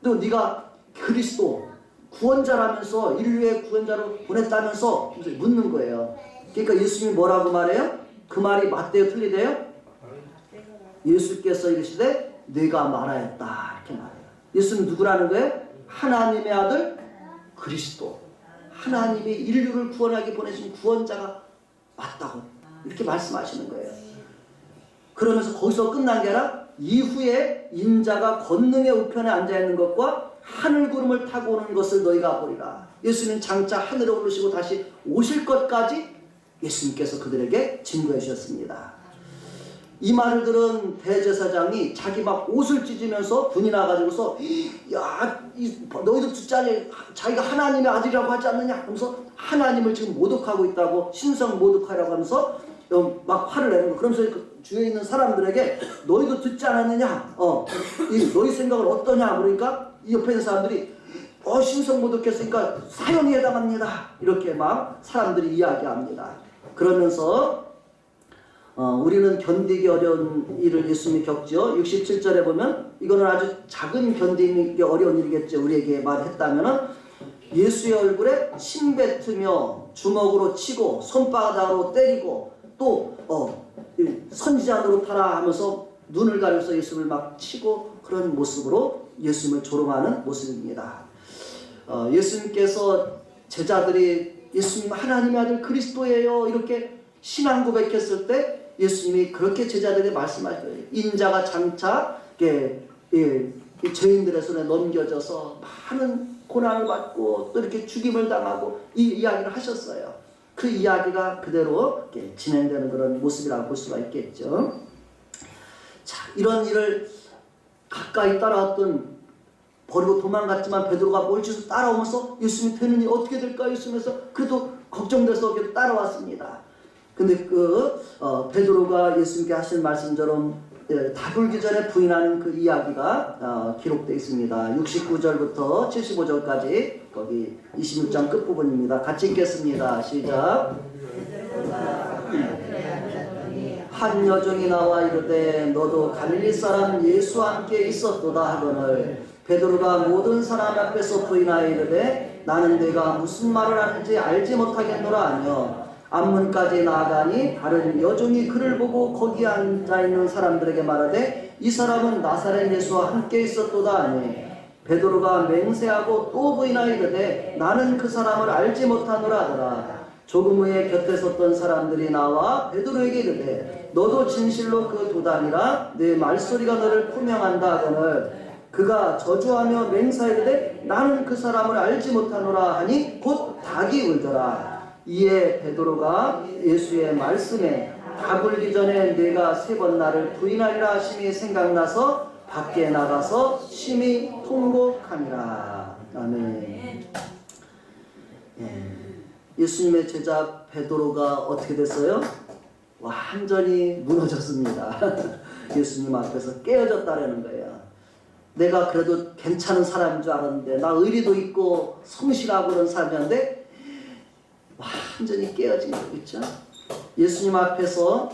또 네가 그리스도 구원자라면서 인류의 구원자로 보냈다면서 묻는 거예요. 그러니까 예수님이 뭐라고 말해요? 그 말이 맞대요, 틀리대요? 예수께서 이르시되 내가 말하였다 이렇게 말해요. 예수는 누구라는 거예요? 하나님의 아들 그리스도. 하나님이 인류를 구원하기 보내신 구원자가 맞다고 이렇게 말씀하시는 거예요. 그러면서 거기서 끝난 게 아니라 이후에 인자가 권능의 우편에 앉아있는 것과 하늘 구름을 타고 오는 것을 너희가 보리라. 예수님은 장차 하늘에 오르시고 다시 오실 것까지 예수님께서 그들에게 증거해 주셨습니다. 이 말을 들은 대제사장이 자기 막 옷을 찢으면서 분이 나가지고서 너희도 듣지 않냐? 자기가 하나님의 아들이라고 하지 않느냐? 하면서 하나님을 지금 모독하고 있다고 신성 모독하라고 하면서 막 화를 내는 거. 그러면서 그 주위에 있는 사람들에게 너희도 듣지 않았느냐? 너희 생각은 어떠냐? 그러니까 이 옆에 있는 사람들이 신성 모독했으니까 사형에 해당합니다. 이렇게 막 사람들이 이야기합니다. 그러면서 우리는 견디기 어려운 일을 예수님이 겪죠. 67절에 보면 이거는 아주 작은 견디기 어려운 일이겠죠. 우리에게 말했다면은 예수의 얼굴에 침 뱉으며 주먹으로 치고 손바닥으로 때리고 또 선지자 노릇하라 하면서 눈을 가려서 예수님을 막 치고 그런 모습으로 예수님을 조롱하는 모습입니다. 예수님께서 제자들이 예수님 하나님의 아들 그리스도예요 이렇게 신앙 고백했을 때 예수님이 그렇게 제자들에게 말씀하셨어요. 인자가 장차 죄인들의 손에 넘겨져서 많은 고난을 받고 또 이렇게 죽임을 당하고 이 이야기를 하셨어요. 그 이야기가 그대로 이렇게 진행되는 그런 모습이라고 볼 수가 있겠죠. 자, 이런 일을 가까이 따라왔던 버리고 도망갔지만 베드로가 멀리서 따라오면서 예수님이 되는 일 어떻게 될까 예수님에서 그래도 걱정돼서 따라왔습니다. 근데 베드로가 예수님께 하신 말씀처럼 다불기 전에 부인하는 그 이야기가 기록되어 있습니다. 69절부터 75절까지 거기 26장 끝부분입니다. 같이 읽겠습니다. 시작. 한 여종이 나와 이르되 너도 갈릴리 사람 예수와 함께 있었도다 하거늘 베드로가 모든 사람 앞에서 부인하여 이르되 나는 내가 무슨 말을 하는지 알지 못하겠노라 하며 앞문까지 나아가니 다른 여종이 그를 보고 거기 앉아있는 사람들에게 말하되 이 사람은 나사렛 예수와 함께 있었도다 하니 베드로가 맹세하고 또 부인하여 이르되 나는 그 사람을 알지 못하노라 하더라. 조금 후에 곁에 섰던 사람들이 나와 베드로에게 이르되 너도 진실로 그 도단이라 내 말소리가 너를 표명한다 하거늘 그가 저주하며 맹세하되 나는 그 사람을 알지 못하노라 하니 곧 닭이 울더라. 이에 베드로가 예수의 말씀에 닭 울기 전에 내가 3번 나를 부인하리라 하심이 생각나서 밖에 나가서 심히 통곡하니라. 아멘. 예수님의 제자 베드로가 어떻게 됐어요? 완전히 무너졌습니다. 예수님 앞에서 깨어졌다라는 거예요. 내가 그래도 괜찮은 사람인 줄 알았는데, 나 의리도 있고 성실하고 그런 사람이었는데 완전히 깨어진 거 있죠. 예수님 앞에서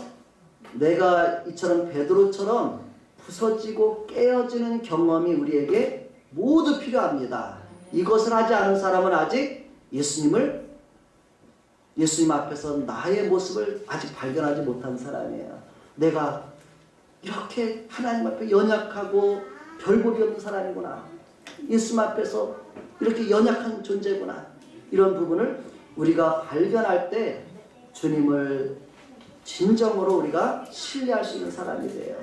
내가 이처럼 베드로처럼 부서지고 깨어지는 경험이 우리에게 모두 필요합니다. 이것을 하지 않은 사람은 아직 예수님 앞에서 나의 모습을 아직 발견하지 못한 사람이에요. 내가 이렇게 하나님 앞에 연약하고 별볼이 없는 사람이구나. 예수님 앞에서 이렇게 연약한 존재구나. 이런 부분을 우리가 발견할 때 주님을 진정으로 우리가 신뢰할 수 있는 사람이 돼요.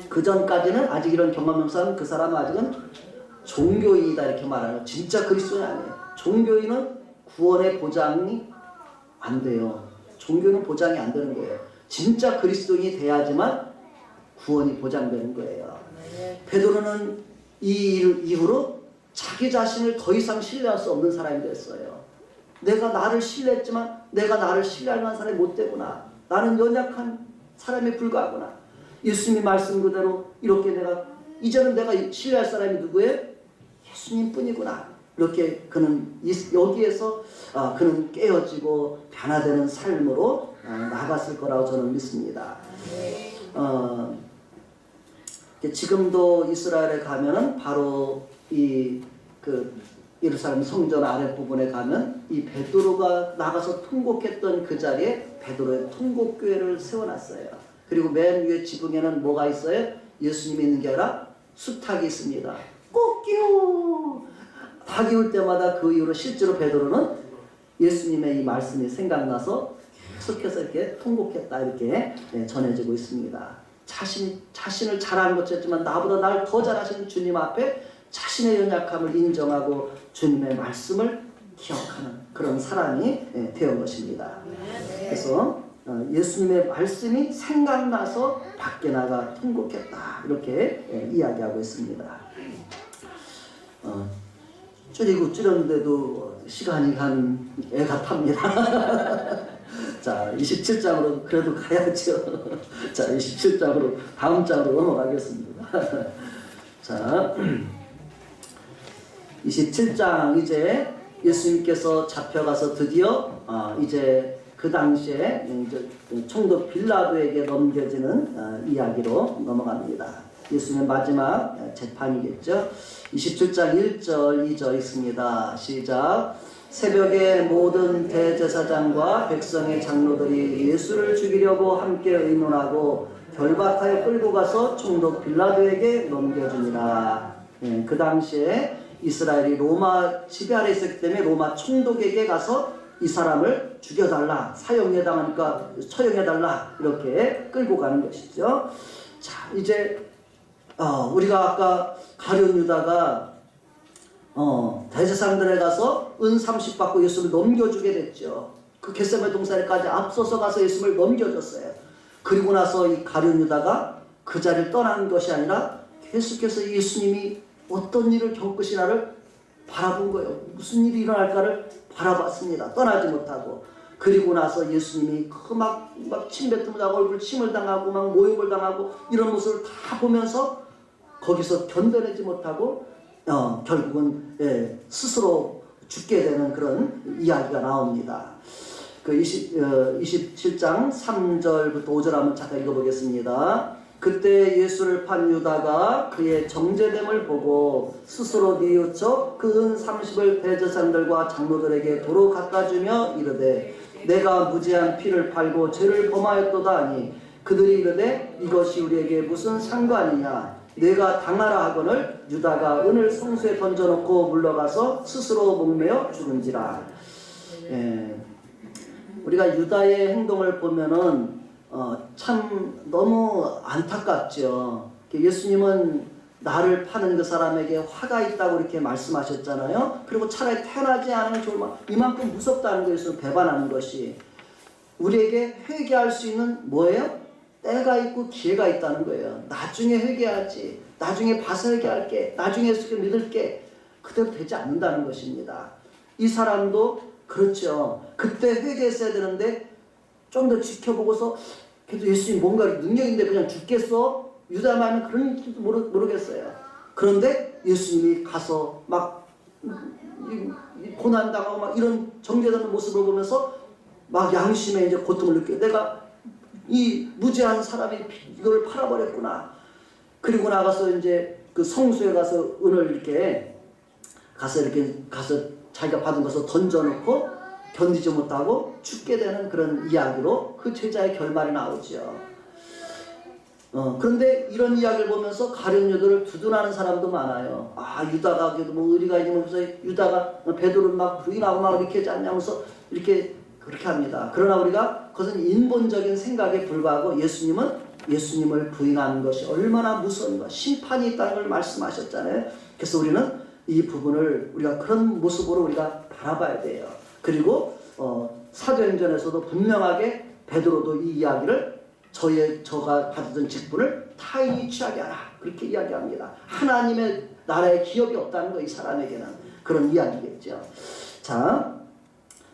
그 전까지는 아직 이런 경험이 없는 사람은 그 사람은 아직은 종교인이다 이렇게 말하는, 진짜 그리스도는 아니에요. 종교인은 구원의 보장이 안 돼요. 종교는 보장이 안 되는 거예요. 진짜 그리스도인이 돼야지만 구원이 보장되는 거예요. 베드로는 이 일 이후로 자기 자신을 더 이상 신뢰할 수 없는 사람이 됐어요. 내가 나를 신뢰했지만 내가 나를 신뢰할 만한 사람이 못 되구나. 나는 연약한 사람에 불과하구나. 예수님이 말씀 그대로 이렇게 이제는 내가 신뢰할 사람이 누구예요? 예수님 뿐이구나. 이렇게 그는 여기에서 그는 깨어지고 변화되는 삶으로 나갔을 거라고 저는 믿습니다. 지금도 이스라엘에 가면은 바로 예루살렘 성전 아랫부분에 가면 이 베드로가 나가서 통곡했던 그 자리에 베드로의 통곡교회를 세워놨어요. 그리고 맨 위에 지붕에는 뭐가 있어요? 예수님이 있는 게 아니라 수탉이 있습니다. 꽃기요! 닭이 울 때마다 그 이후로 실제로 베드로는 예수님의 이 말씀이 생각나서 계속해서 이렇게 통곡했다 이렇게 전해지고 있습니다. 자신을 잘하는 것도 있지만 나보다 나를 더 잘하시는 주님 앞에 자신의 연약함을 인정하고 주님의 말씀을 기억하는 그런 사람이 되어 것입니다. 그래서 예수님의 말씀이 생각나서 밖에 나가 통곡했다 이렇게 이야기하고 있습니다. 줄였는데도 시간이 한 애가 탑니다. 자, 27장으로 그래도 가야죠. 자, 27장으로 다음 장으로 넘어가겠습니다. 자, 27장 이제 예수님께서 잡혀가서 드디어 이제 그 당시에 이제 총독 빌라도에게 넘겨지는 이야기로 넘어갑니다. 예수님의 마지막 재판이겠죠. 27장 1절 2절 있습니다. 시작. 새벽에 모든 대제사장과 백성의 장로들이 예수를 죽이려고 함께 의논하고 결박하여 끌고 가서 총독 빌라도에게 넘겨주니라. 그 당시에 이스라엘이 로마 지배 아래 있었기 때문에 로마 총독에게 가서 이 사람을 죽여달라, 사형해당하니까 처형해달라 이렇게 끌고 가는 것이죠. 자, 이제 우리가 아까 가룟 유다가 대제사장들에 가서 은 30 받고 예수를 넘겨주게 됐죠. 그 겟세마네 동산에까지 앞서서 가서 예수를 넘겨줬어요. 그리고 나서 이 가룟 유다가 그 자리를 떠난 것이 아니라 계속해서 예수님이 어떤 일을 겪으시나를 바라본 거예요. 무슨 일이 일어날까를 바라봤습니다. 떠나지 못하고. 그리고 나서 예수님이 막 침뱉음을 하고 얼굴 침을 당하고 막 모욕을 당하고 이런 모습을 다 보면서 거기서 견뎌내지 못하고 결국은 스스로 죽게 되는 그런 이야기가 나옵니다. 그 27장 3절부터 5절 한번 잠깐 읽어보겠습니다. 그때 예수를 판 유다가 그의 정죄됨을 보고 스스로 뉘우쳐 그 은 30을 대제사장들과 장로들에게 도로 깎아주며 이르되 내가 무죄한 피를 팔고 죄를 범하였도다 하니 그들이 이르되 이것이 우리에게 무슨 상관이냐 내가 당하라 하거늘 유다가 은을 성수에 던져놓고 물러가서 스스로 목매어 죽은지라. 우리가 유다의 행동을 보면은 참 너무 안타깝죠. 예수님은 나를 파는 그 사람에게 화가 있다고 이렇게 말씀하셨잖아요. 그리고 차라리 태어나지 않으면 좋을 이만큼 무섭다는 것을 배반하는 것이 우리에게 회개할 수 있는 뭐예요? 때가 있고 기회가 있다는 거예요. 나중에 회개하지. 나중에 봐서 회개할게. 나중에 예수를 믿을게. 그대로 되지 않는다는 것입니다. 이 사람도 그렇죠. 그때 회개했어야 되는데 좀 더 지켜보고서 그래도 예수님 뭔가 능력인데 그냥 죽겠어? 유다만 그런지도 모르겠어요. 그런데 예수님이 가서 막 고난당하고 막 이런 정죄되는 모습을 보면서 막 양심에 이제 고통을 느껴요. 내가 이 무죄한 사람이 이걸 팔아버렸구나. 그리고 나가서 이제 그 성수에 가서 은을 이렇게 가서 자기가 받은 것을 던져놓고 견디지 못하고 죽게 되는 그런 이야기로 그 제자의 결말이 나오죠. 그런데 이런 이야기를 보면서 가룟 유다를 두둔하는 사람도 많아요. 아, 유다가 그래도 뭐 의리가 있으면서 유다가 베드로를 막 부인하고 막 이렇게 하지 않냐면서 이렇게 그렇게 합니다. 그러나 우리가 그것은 인본적인 생각에 불과하고 예수님을 부인하는 것이 얼마나 무서운가, 심판이 있다는 걸 말씀하셨잖아요. 그래서 우리는 이 부분을 우리가 그런 모습으로 우리가 바라봐야 돼요. 그리고 사도행전에서도 분명하게 베드로도 이 이야기를 저가 받았던 직분을 타인이 취하게 하라 그렇게 이야기합니다. 하나님의 나라의 기업이 없다는 거 이 사람에게는 그런 이야기겠죠. 자,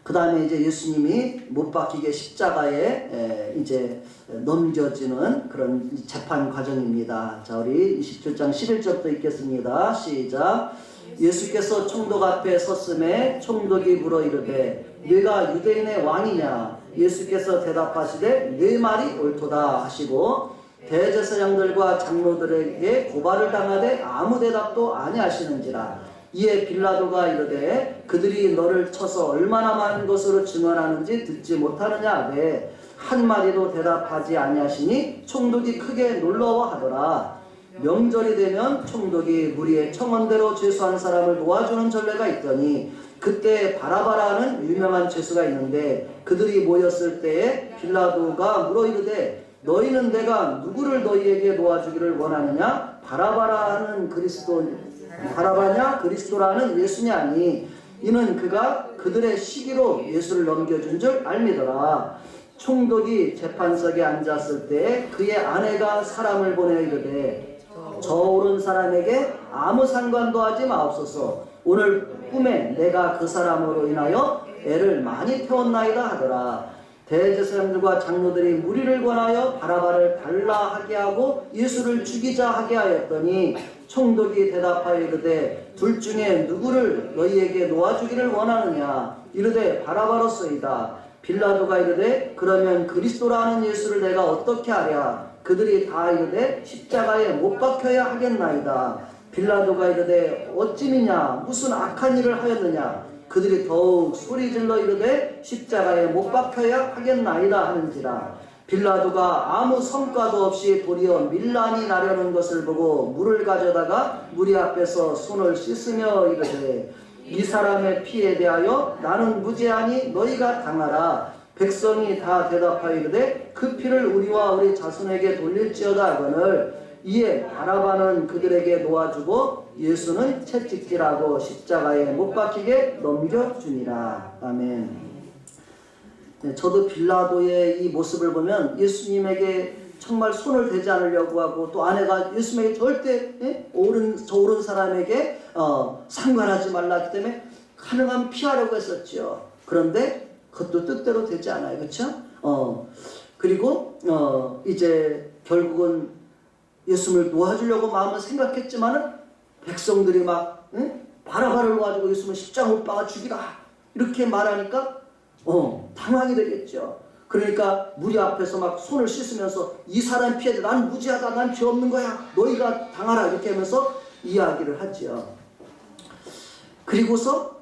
그 다음에 이제 예수님이 못 박히게 십자가에 이제 넘겨지는 그런 재판 과정입니다. 자, 우리 27장 11절부터 읽겠습니다. 시작. 예수께서 총독 앞에 섰음에 총독이 물어 이르되 네가 유대인의 왕이냐? 예수께서 대답하시되 네 말이 옳도다 하시고 대제사장들과 장로들에게 고발을 당하되 아무 대답도 아니하시는지라. 이에 빌라도가 이르되 그들이 너를 쳐서 얼마나 많은 것으로 증언하는지 듣지 못하느냐 하되 한마디도 대답하지 아니하시니 총독이 크게 놀라워하더라. 명절이 되면 총독이 무리의 청원대로 죄수한 사람을 도와주는 전례가 있더니 그때 바라바라는 유명한 죄수가 있는데 그들이 모였을 때에 빌라도가 물어 이르되 너희는 내가 누구를 너희에게 놓아주기를 원하느냐? 바라바냐 그리스도라는 예수냐니 이는 그가 그들의 시기로 예수를 넘겨준 줄 알미더라. 총독이 재판석에 앉았을 때 그의 아내가 사람을 보내 이르되 저 오른 사람에게 아무 상관도 하지 마옵소서. 오늘 꿈에 내가 그 사람으로 인하여 애를 많이 태웠나이다 하더라. 대제사장들과 장로들이 무리를 권하여 바라바를 달라하게 하고 예수를 죽이자 하게 하였더니 총독이 대답하여 이르되 둘 중에 누구를 너희에게 놓아주기를 원하느냐? 이르되 바라바로소이다. 빌라도가 이르되 그러면 그리스도라는 예수를 내가 어떻게 하랴? 그들이 다 이르되 십자가에 못 박혀야 하겠나이다. 빌라도가 이르되 어찌미냐? 무슨 악한 일을 하였느냐? 그들이 더욱 소리질러 이르되 십자가에 못 박혀야 하겠나이다 하는지라. 빌라도가 아무 성과도 없이 도리어 밀란이 나려는 것을 보고 물을 가져다가 무리 앞에서 손을 씻으며 이르되 이 사람의 피에 대하여 나는 무죄하니 너희가 당하라. 백성이 다 대답하여 이르되 그 피를 우리와 우리 자손에게 돌릴지어다 하거늘 이에 바라바는 그들에게 놓아주고 예수는 채찍질하고 십자가에 못 박히게 넘겨주니라. 아멘. 네, 저도 빌라도의 이 모습을 보면 예수님에게 정말 손을 대지 않으려고 하고 또 아내가 예수님에게 절대 저 오른 사람에게 상관하지 말라 때문에 가능하면 피하려고 했었죠. 그런데 그것도 뜻대로 되지 않아요. 그렇죠? 그리고 이제 결국은 예수님을 놓아주려고 마음을 생각했지만은 백성들이 막 바라바를 놓아주고 예수님을 십자가 못 박아 죽이라 이렇게 말하니까 당황이 되겠죠. 그러니까 무리 앞에서 막 손을 씻으면서 이 사람 피해도 난 무죄하다, 난 죄 없는 거야, 너희가 당하라 이렇게 하면서 이야기를 하죠. 그리고서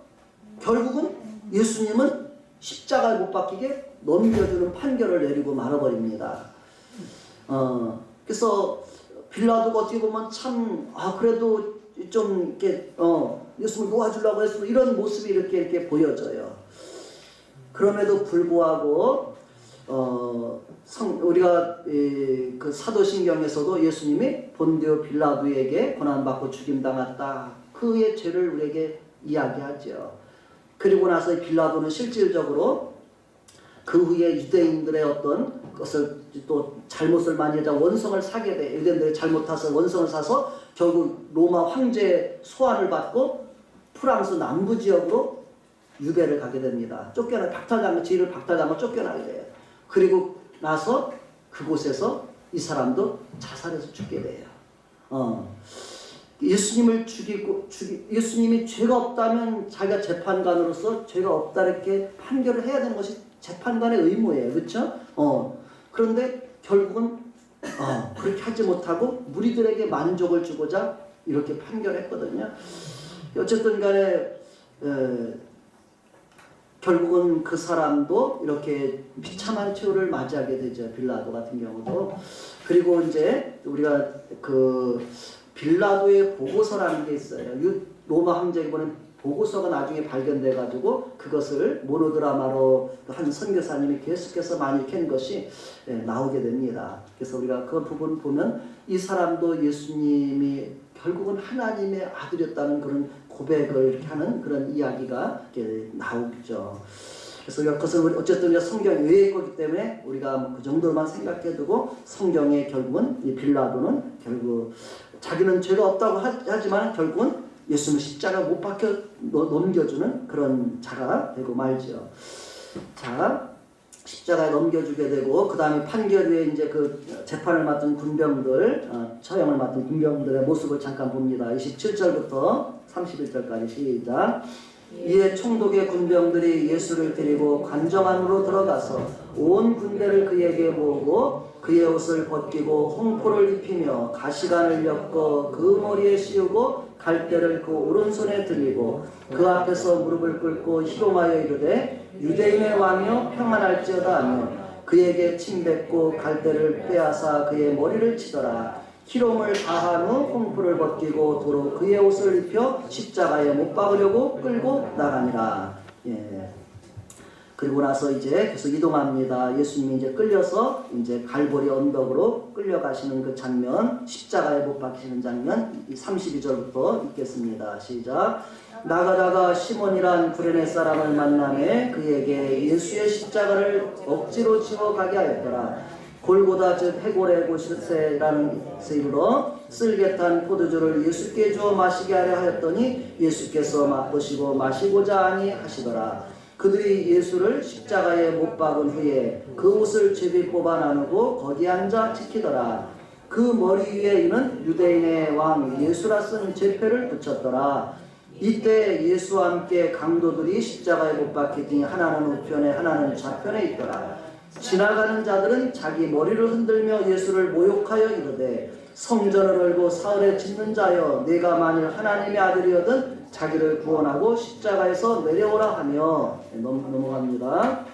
결국은 예수님은 십자가에 못 박히게 넘겨주는 판결을 내리고 말아버립니다. 그래서 빌라도가 어떻게 보면 참 그래도 좀 이렇게 예수님을 놓아주려고 했으면 이런 모습이 이렇게 보여져요. 그럼에도 불구하고 우리가 그 사도신경에서도 예수님이 본디오 빌라도에게 고난받고 죽임당했다. 그의 죄를 우리에게 이야기하죠. 그리고 나서 빌라도는 실질적으로 그 후에 유대인들의 어떤 것을 또 잘못을 많이 하자 원성을 사게 돼. 유대인들이 잘못해서 원성을 사서 결국 로마 황제의 소환을 받고 프랑스 남부 지역으로 유배를 가게 됩니다. 지를 박탈당하고 쫓겨나게 돼요. 그리고 나서 그곳에서 이 사람도 자살해서 죽게 돼요. 예수님이 죄가 없다면 자기가 재판관으로서 죄가 없다 이렇게 판결을 해야 되는 것이 재판관의 의무예요. 그렇죠? 그런데 결국은 그렇게 하지 못하고 무리들에게 만족을 주고자 이렇게 판결했거든요. 어쨌든 간에 결국은 그 사람도 이렇게 비참한 최후를 맞이하게 되죠. 빌라도 같은 경우도. 그리고 이제 우리가 그 빌라도의 보고서라는 게 있어요. 로마 황제에게 보낸 보고서가 나중에 발견돼 가지고 그것을 모노드라마로 한 선교사님이 계속해서 많이 캔 것이 나오게 됩니다. 그래서 우리가 그 부분 보면 이 사람도 예수님이 결국은 하나님의 아들이었다는 그런 고백을 이렇게 하는 그런 이야기가 이렇게 나오죠. 그래서 우리가 그것을 어쨌든 성경 외의 거기 때문에 우리가 그 정도만 생각해두고 성경에 결국은 이 빌라도는 결국 자기는 죄가 없다고 하지만 결국은 예수님을 십자가 못 박혀 넘겨주는 그런 자가 되고 말죠. 자, 십자가에 넘겨주게 되고 그 다음에 판결 후에 이제 그 재판을 맡은 군병들, 처형을 맡은 군병들의 모습을 잠깐 봅니다. 27절부터 31절까지 시작. 이에 총독의 군병들이 예수를 데리고 관정 안으로 들어가서 온 군대를 그에게 모으고 그의 옷을 벗기고 홍포를 입히며 가시관을 엮어 그 머리에 씌우고 갈대를 그 오른손에 들리고 그 앞에서 무릎을 꿇고 희롱하여 이르되 유대인의 왕이여 평안할지어다 하며 그에게 침뱉고 갈대를 빼앗아 그의 머리를 치더라. 희롱을 다한 후 홍포를 벗기고 도로 그의 옷을 입혀 십자가에 못 박으려고 끌고 나가니라. 그리고 나서 이제 계속 이동합니다. 예수님이 이제 끌려서 이제 갈보리 언덕으로 끌려가시는 그 장면, 십자가에 못 박히시는 장면, 32절부터 읽겠습니다. 시작. 나가다가 시몬이란 구레네 사람을 만나매 그에게 예수의 십자가를 억지로 지워 가게 하였더라. 골고다 즉 해골의 곳이라는 이유로 쓸개탄 포도주를 예수께 주어 마시게 하려 하였더니 예수께서 맛보시고 마시고자 하니 하시더라. 그들이 예수를 십자가에 못 박은 후에 그 옷을 제비 뽑아 나누고 거기 앉아 지키더라. 그 머리 위에 이는 유대인의 왕 예수라 쓴 제패를 붙였더라. 이때 예수와 함께 강도들이 십자가에 못 박히니 하나는 우편에 하나는 좌편에 있더라. 지나가는 자들은 자기 머리를 흔들며 예수를 모욕하여 이르되 성전을 열고 사흘에 짓는 자여 네가 만일 하나님의 아들이거든 자기를 구원하고 십자가에서 내려오라 하며 넘어갑니다.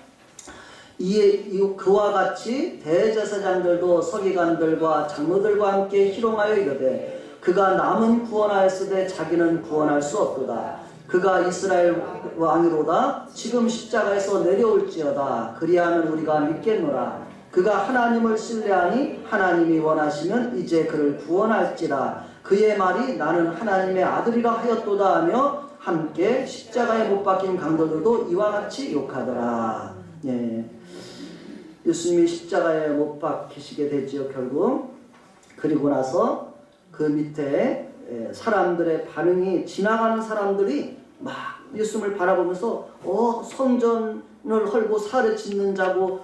그와 같이 대제사장들도 서기관들과 장로들과 함께 희롱하여 이르되 그가 남은 구원하였으되 자기는 구원할 수 없도다. 그가 이스라엘 왕이로다. 지금 십자가에서 내려올지어다. 그리하면 우리가 믿겠노라. 그가 하나님을 신뢰하니 하나님이 원하시면 이제 그를 구원할지라. 그의 말이 나는 하나님의 아들이라 하였도다 하며 함께 십자가에 못 박힌 강도들도 이와 같이 욕하더라. 예수님이 십자가에 못 박히시게 되지요 결국. 그리고 나서 그 밑에 사람들의 반응이, 지나가는 사람들이 막 예수님을 바라보면서 성전을 헐고 사흘에 짓는 자고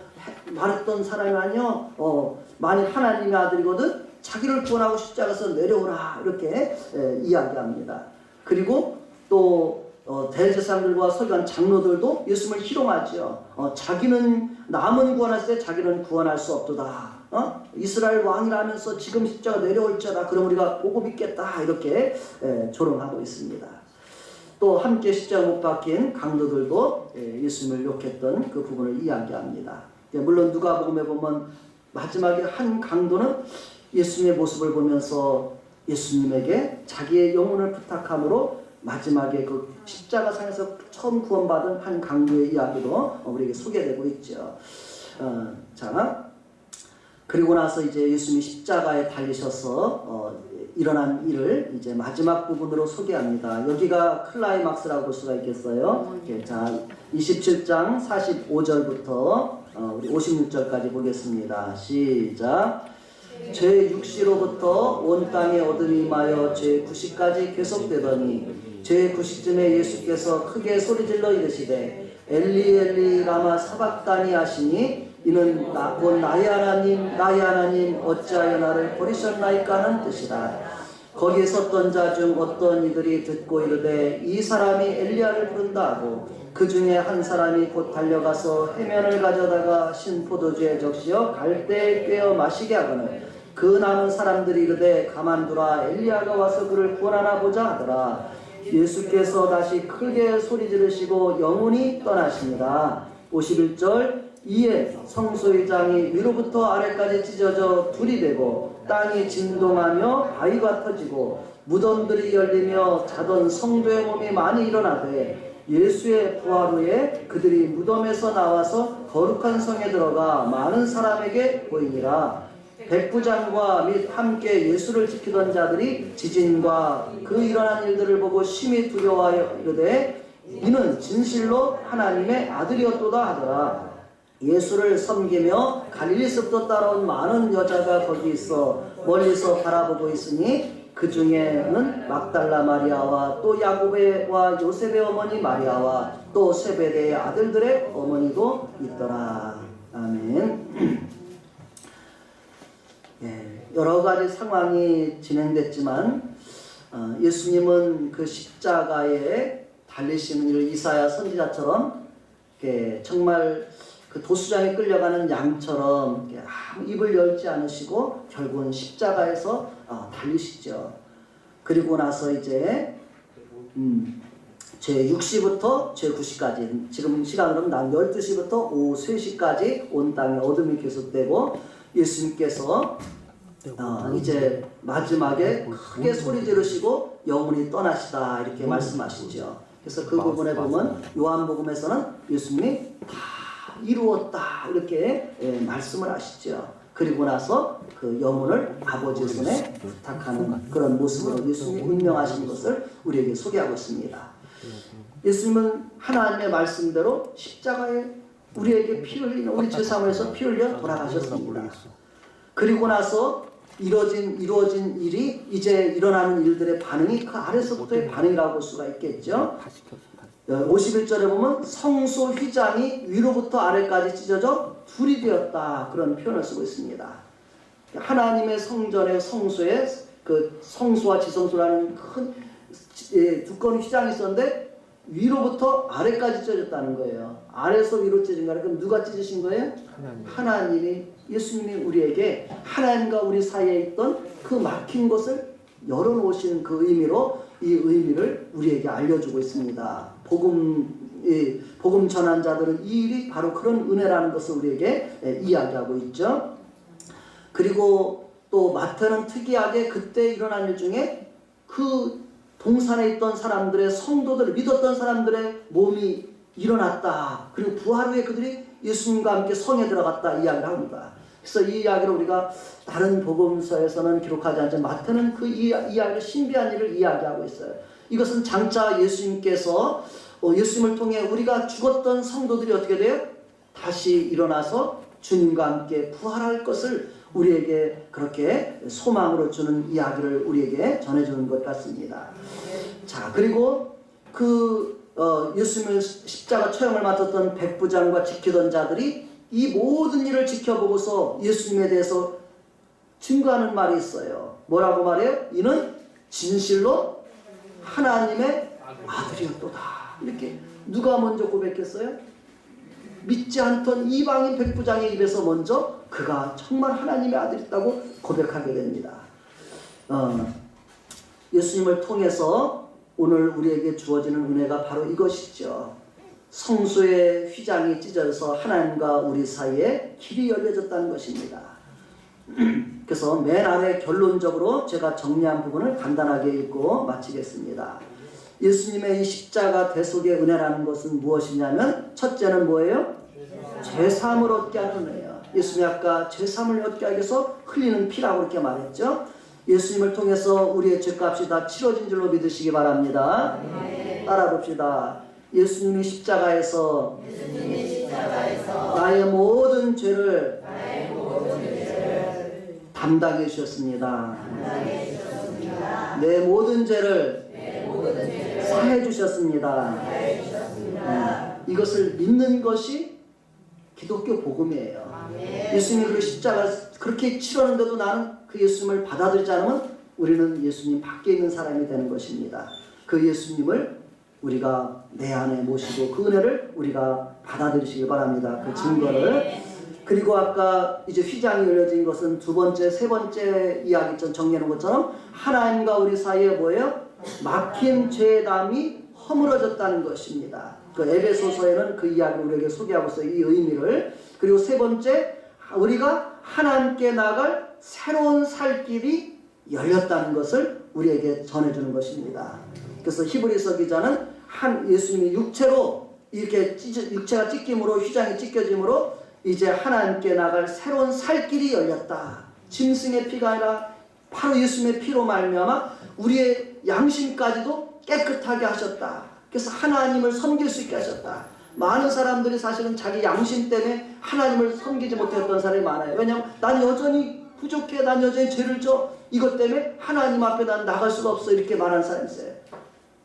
말했던 사람이 아니여, 만일 하나님의 아들이거든 자기를 구원하고 십자가에서 내려오라, 이렇게 이야기합니다. 그리고 또 대제사장들과 서기관 장로들도 예수님을 희롱하지요. 자기는 남은 구원할 때 자기는 구원할 수 없도다. 이스라엘 왕이라면서 지금 십자가 내려올지어다. 그럼 우리가 보고 믿겠다. 이렇게 조롱하고 있습니다. 또 함께 십자가 못 박힌 강도들도 예수님을 욕했던 그 부분을 이야기합니다. 물론 누가복음에 보면 마지막에 한 강도는 예수님의 모습을 보면서 예수님에게 자기의 영혼을 부탁함으로 마지막에 그 십자가상에서 처음 구원받은 한 강도의 이야기도 우리에게 소개되고 있죠. 자, 그리고 나서 이제 예수님이 십자가에 달리셔서 일어난 일을 이제 마지막 부분으로 소개합니다. 여기가 클라이막스라고 볼 수가 있겠어요. 자, 27장 45절부터 우리 56절까지 보겠습니다. 시작. 제6시로부터 온 땅에 어둠이 임하여 제9시까지 계속되더니 제9시쯤에 예수께서 크게 소리질러 이르시되 엘리 엘리 라마 사박다니 하시니 이는 곧 나의 하나님 어찌하여 나를 버리셨나이까 하는 뜻이라. 거기에 섰던 자 중 어떤 이들이 듣고 이르되 이 사람이 엘리야를 부른다 하고 그 중에 한 사람이 곧 달려가서 해면을 가져다가 신포도주에 적시어 갈대에 꿰어 마시게 하거늘 그 남은 사람들이 이르되 가만두라 엘리야가 와서 그를 구원하나 보자 하더라. 예수께서 다시 크게 소리 지르시고 영혼이 떠나시니라. 51절 이에 성소의장이 위로부터 아래까지 찢어져 둘이 되고 땅이 진동하며 바위가 터지고 무덤들이 열리며 자던 성도의 몸이 많이 일어나되 예수의 부활 후에 그들이 무덤에서 나와서 거룩한 성에 들어가 많은 사람에게 보이니라. 백부장과 및 함께 예수를 지키던 자들이 지진과 그 일어난 일들을 보고 심히 두려워하여 이르되 이는 진실로 하나님의 아들이었도다 하더라. 예수를 섬기며 갈릴리서부터 따라온 많은 여자가 거기 있어 멀리서 바라보고 있으니 그 중에는 막달라 마리아와 또 야고보와 요셉의 어머니 마리아와 또 세베대의 아들들의 어머니도 있더라. 아멘. 예, 여러 가지 상황이 진행됐지만 예수님은 그 십자가에 달리시는 일 이사야 선지자처럼 정말 그 도수장에 끌려가는 양처럼 아무 입을 열지 않으시고 결국은 십자가에서 달리시죠. 그리고 나서 이제 제6시부터 제9시까지 지금 시간으로는 난 12시부터 오후 3시까지 온 땅에 어둠이 계속되고 예수님께서 이제 마지막에 크게 소리 지르시고 영혼이 떠나시다 이렇게 말씀하시죠. 그래서 그 부분에 보면 요한복음에서는 예수님이 다 이루었다 이렇게 말씀을 하시죠. 그리고 나서 그 영혼을 아버지 손에 부탁하는 그런 모습으로 예수님이 운명하신 것을 우리에게 소개하고 있습니다. 예수님은 하나님의 말씀대로 십자가에 우리에게 피 흘리는 우리 죄사함에서 피 흘려 돌아가셨습니다. 그리고 나서 이루어진 일이 이제 일어나는 일들의 반응이 그 아래서부터의 반응이라고 볼 수가 있겠죠. 51절에 보면 성소 휘장이 위로부터 아래까지 찢어져 둘이 되었다 그런 표현을 쓰고 있습니다. 하나님의 성전의 성소에 그 성소와 지성소라는 큰 두꺼운 휘장이 있었는데 위로부터 아래까지 찢어졌다는 거예요. 아래에서 위로 찢어진 거예요. 그럼 누가 찢으신 거예요? 하나님이 예수님이 우리에게 하나님과 우리 사이에 있던 그 막힌 것을 열어놓으신 그 의미로 이 의미를 우리에게 알려주고 있습니다. 복음 전한 자들은 이 일이 바로 그런 은혜라는 것을 우리에게 이야기하고 있죠. 그리고 또 마태는 특이하게 그때 일어난 일 중에 그 동산에 있던 사람들의 성도들 믿었던 사람들의 몸이 일어났다. 그리고 부활 후에 그들이 예수님과 함께 성에 들어갔다 이야기를 합니다. 그래서 이 이야기를 우리가 다른 복음서에서는 기록하지 않지만 마태는 그 이야기를 신비한 일을 이야기하고 있어요. 이것은 장차 예수님께서 예수님을 통해 우리가 죽었던 성도들이 어떻게 돼요? 다시 일어나서 주님과 함께 부활할 것을 우리에게 그렇게 소망으로 주는 이야기를 우리에게 전해주는 것 같습니다. 자, 그리고 예수님을 십자가 처형을 맡았던 백부장과 지키던 자들이 이 모든 일을 지켜보고서 예수님에 대해서 증거하는 말이 있어요. 뭐라고 말해요? 이는 진실로 하나님의 아들이었도다. 이렇게 누가 먼저 고백했어요? 믿지 않던 이방인 백부장의 입에서 먼저 그가 정말 하나님의 아들이었다고 고백하게 됩니다. 예수님을 통해서 오늘 우리에게 주어지는 은혜가 바로 이것이죠. 성소의 휘장이 찢어져서 하나님과 우리 사이에 길이 열려졌다는 것입니다. 그래서 맨 아래 결론적으로 제가 정리한 부분을 간단하게 읽고 마치겠습니다. 예수님의 이 십자가 대속의 은혜라는 것은 무엇이냐면 첫째는 뭐예요? 죄사함을 얻게 하는 은혜예요. 예수님이 아까 죄사함을 얻게 하기 위해서 흘리는 피라고 이렇게 말했죠. 예수님을 통해서 우리의 죄값이 다 치러진 줄로 믿으시기 바랍니다. 따라 봅시다. 예수님이 십자가에서 나의 모든 죄를 다 담당해 주셨습니다. 내 모든 죄를 사해 주셨습니다. 이것을 믿는 것이 기독교 복음이에요. 예수님이 그 십자가 그렇게 치렀는데도 나는 그 예수님을 받아들이지 않으면 우리는 예수님 밖에 있는 사람이 되는 것입니다. 그 예수님을 우리가 내 안에 모시고 그 은혜를 우리가 받아들이시기 바랍니다. 그 증거를. 그리고 아까 이제 휘장이 열려진 것은 두 번째, 세 번째 이야기처럼 정리하는 것처럼 하나님과 우리 사이에 뭐예요? 막힌 죄담이 허물어졌다는 것입니다. 그 에베소서에는 그 이야기를 우리에게 소개하고 있어요. 이 의미를. 그리고 세 번째, 우리가 하나님께 나갈 새로운 살 길이 열렸다는 것을 우리에게 전해주는 것입니다. 그래서 히브리서 기자는 예수님이 육체로 이렇게 육체가 찢김으로 휘장이 찢겨짐으로 이제 하나님께 나갈 새로운 살 길이 열렸다. 짐승의 피가 아니라 바로 예수님의 피로 말미암아 우리의 양심까지도 깨끗하게 하셨다. 그래서 하나님을 섬길 수 있게 하셨다. 많은 사람들이 사실은 자기 양심 때문에 하나님을 섬기지 못했던 사람이 많아요. 왜냐하면 난 여전히 부족해, 난 여전히 죄를 져, 이것 때문에 하나님 앞에 난 나갈 수가 없어, 이렇게 말하는 사람이 있어요.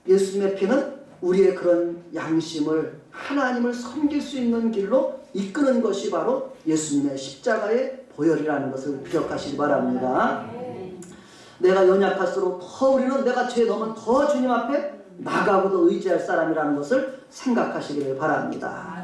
예수님의 피는 우리의 그런 양심을 하나님을 섬길 수 있는 길로 이끄는 것이 바로 예수님의 십자가의 보혈이라는 것을 기억하시기 바랍니다. 내가 연약할수록 더 우리는 내가 죄에 넘으면 더 주님 앞에 나가고도 의지할 사람이라는 것을 생각하시기를 바랍니다.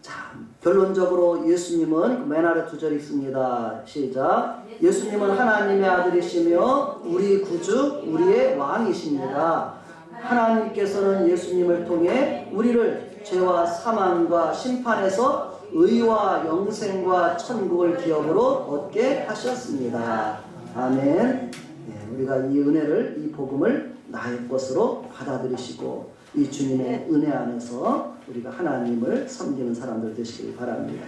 자, 결론적으로 예수님은 맨 아래 두 절 있습니다. 시작. 예수님은 하나님의 아들이시며 우리 구주, 우리의 왕이십니다. 하나님께서는 예수님을 통해 우리를 죄와 사망과 심판에서 의와 영생과 천국을 기업으로 얻게 하셨습니다. 아멘. 우리가 이 은혜를, 이 복음을 나의 것으로 받아들이시고 이 주님의 은혜 안에서 우리가 하나님을 섬기는 사람들 되시길 바랍니다.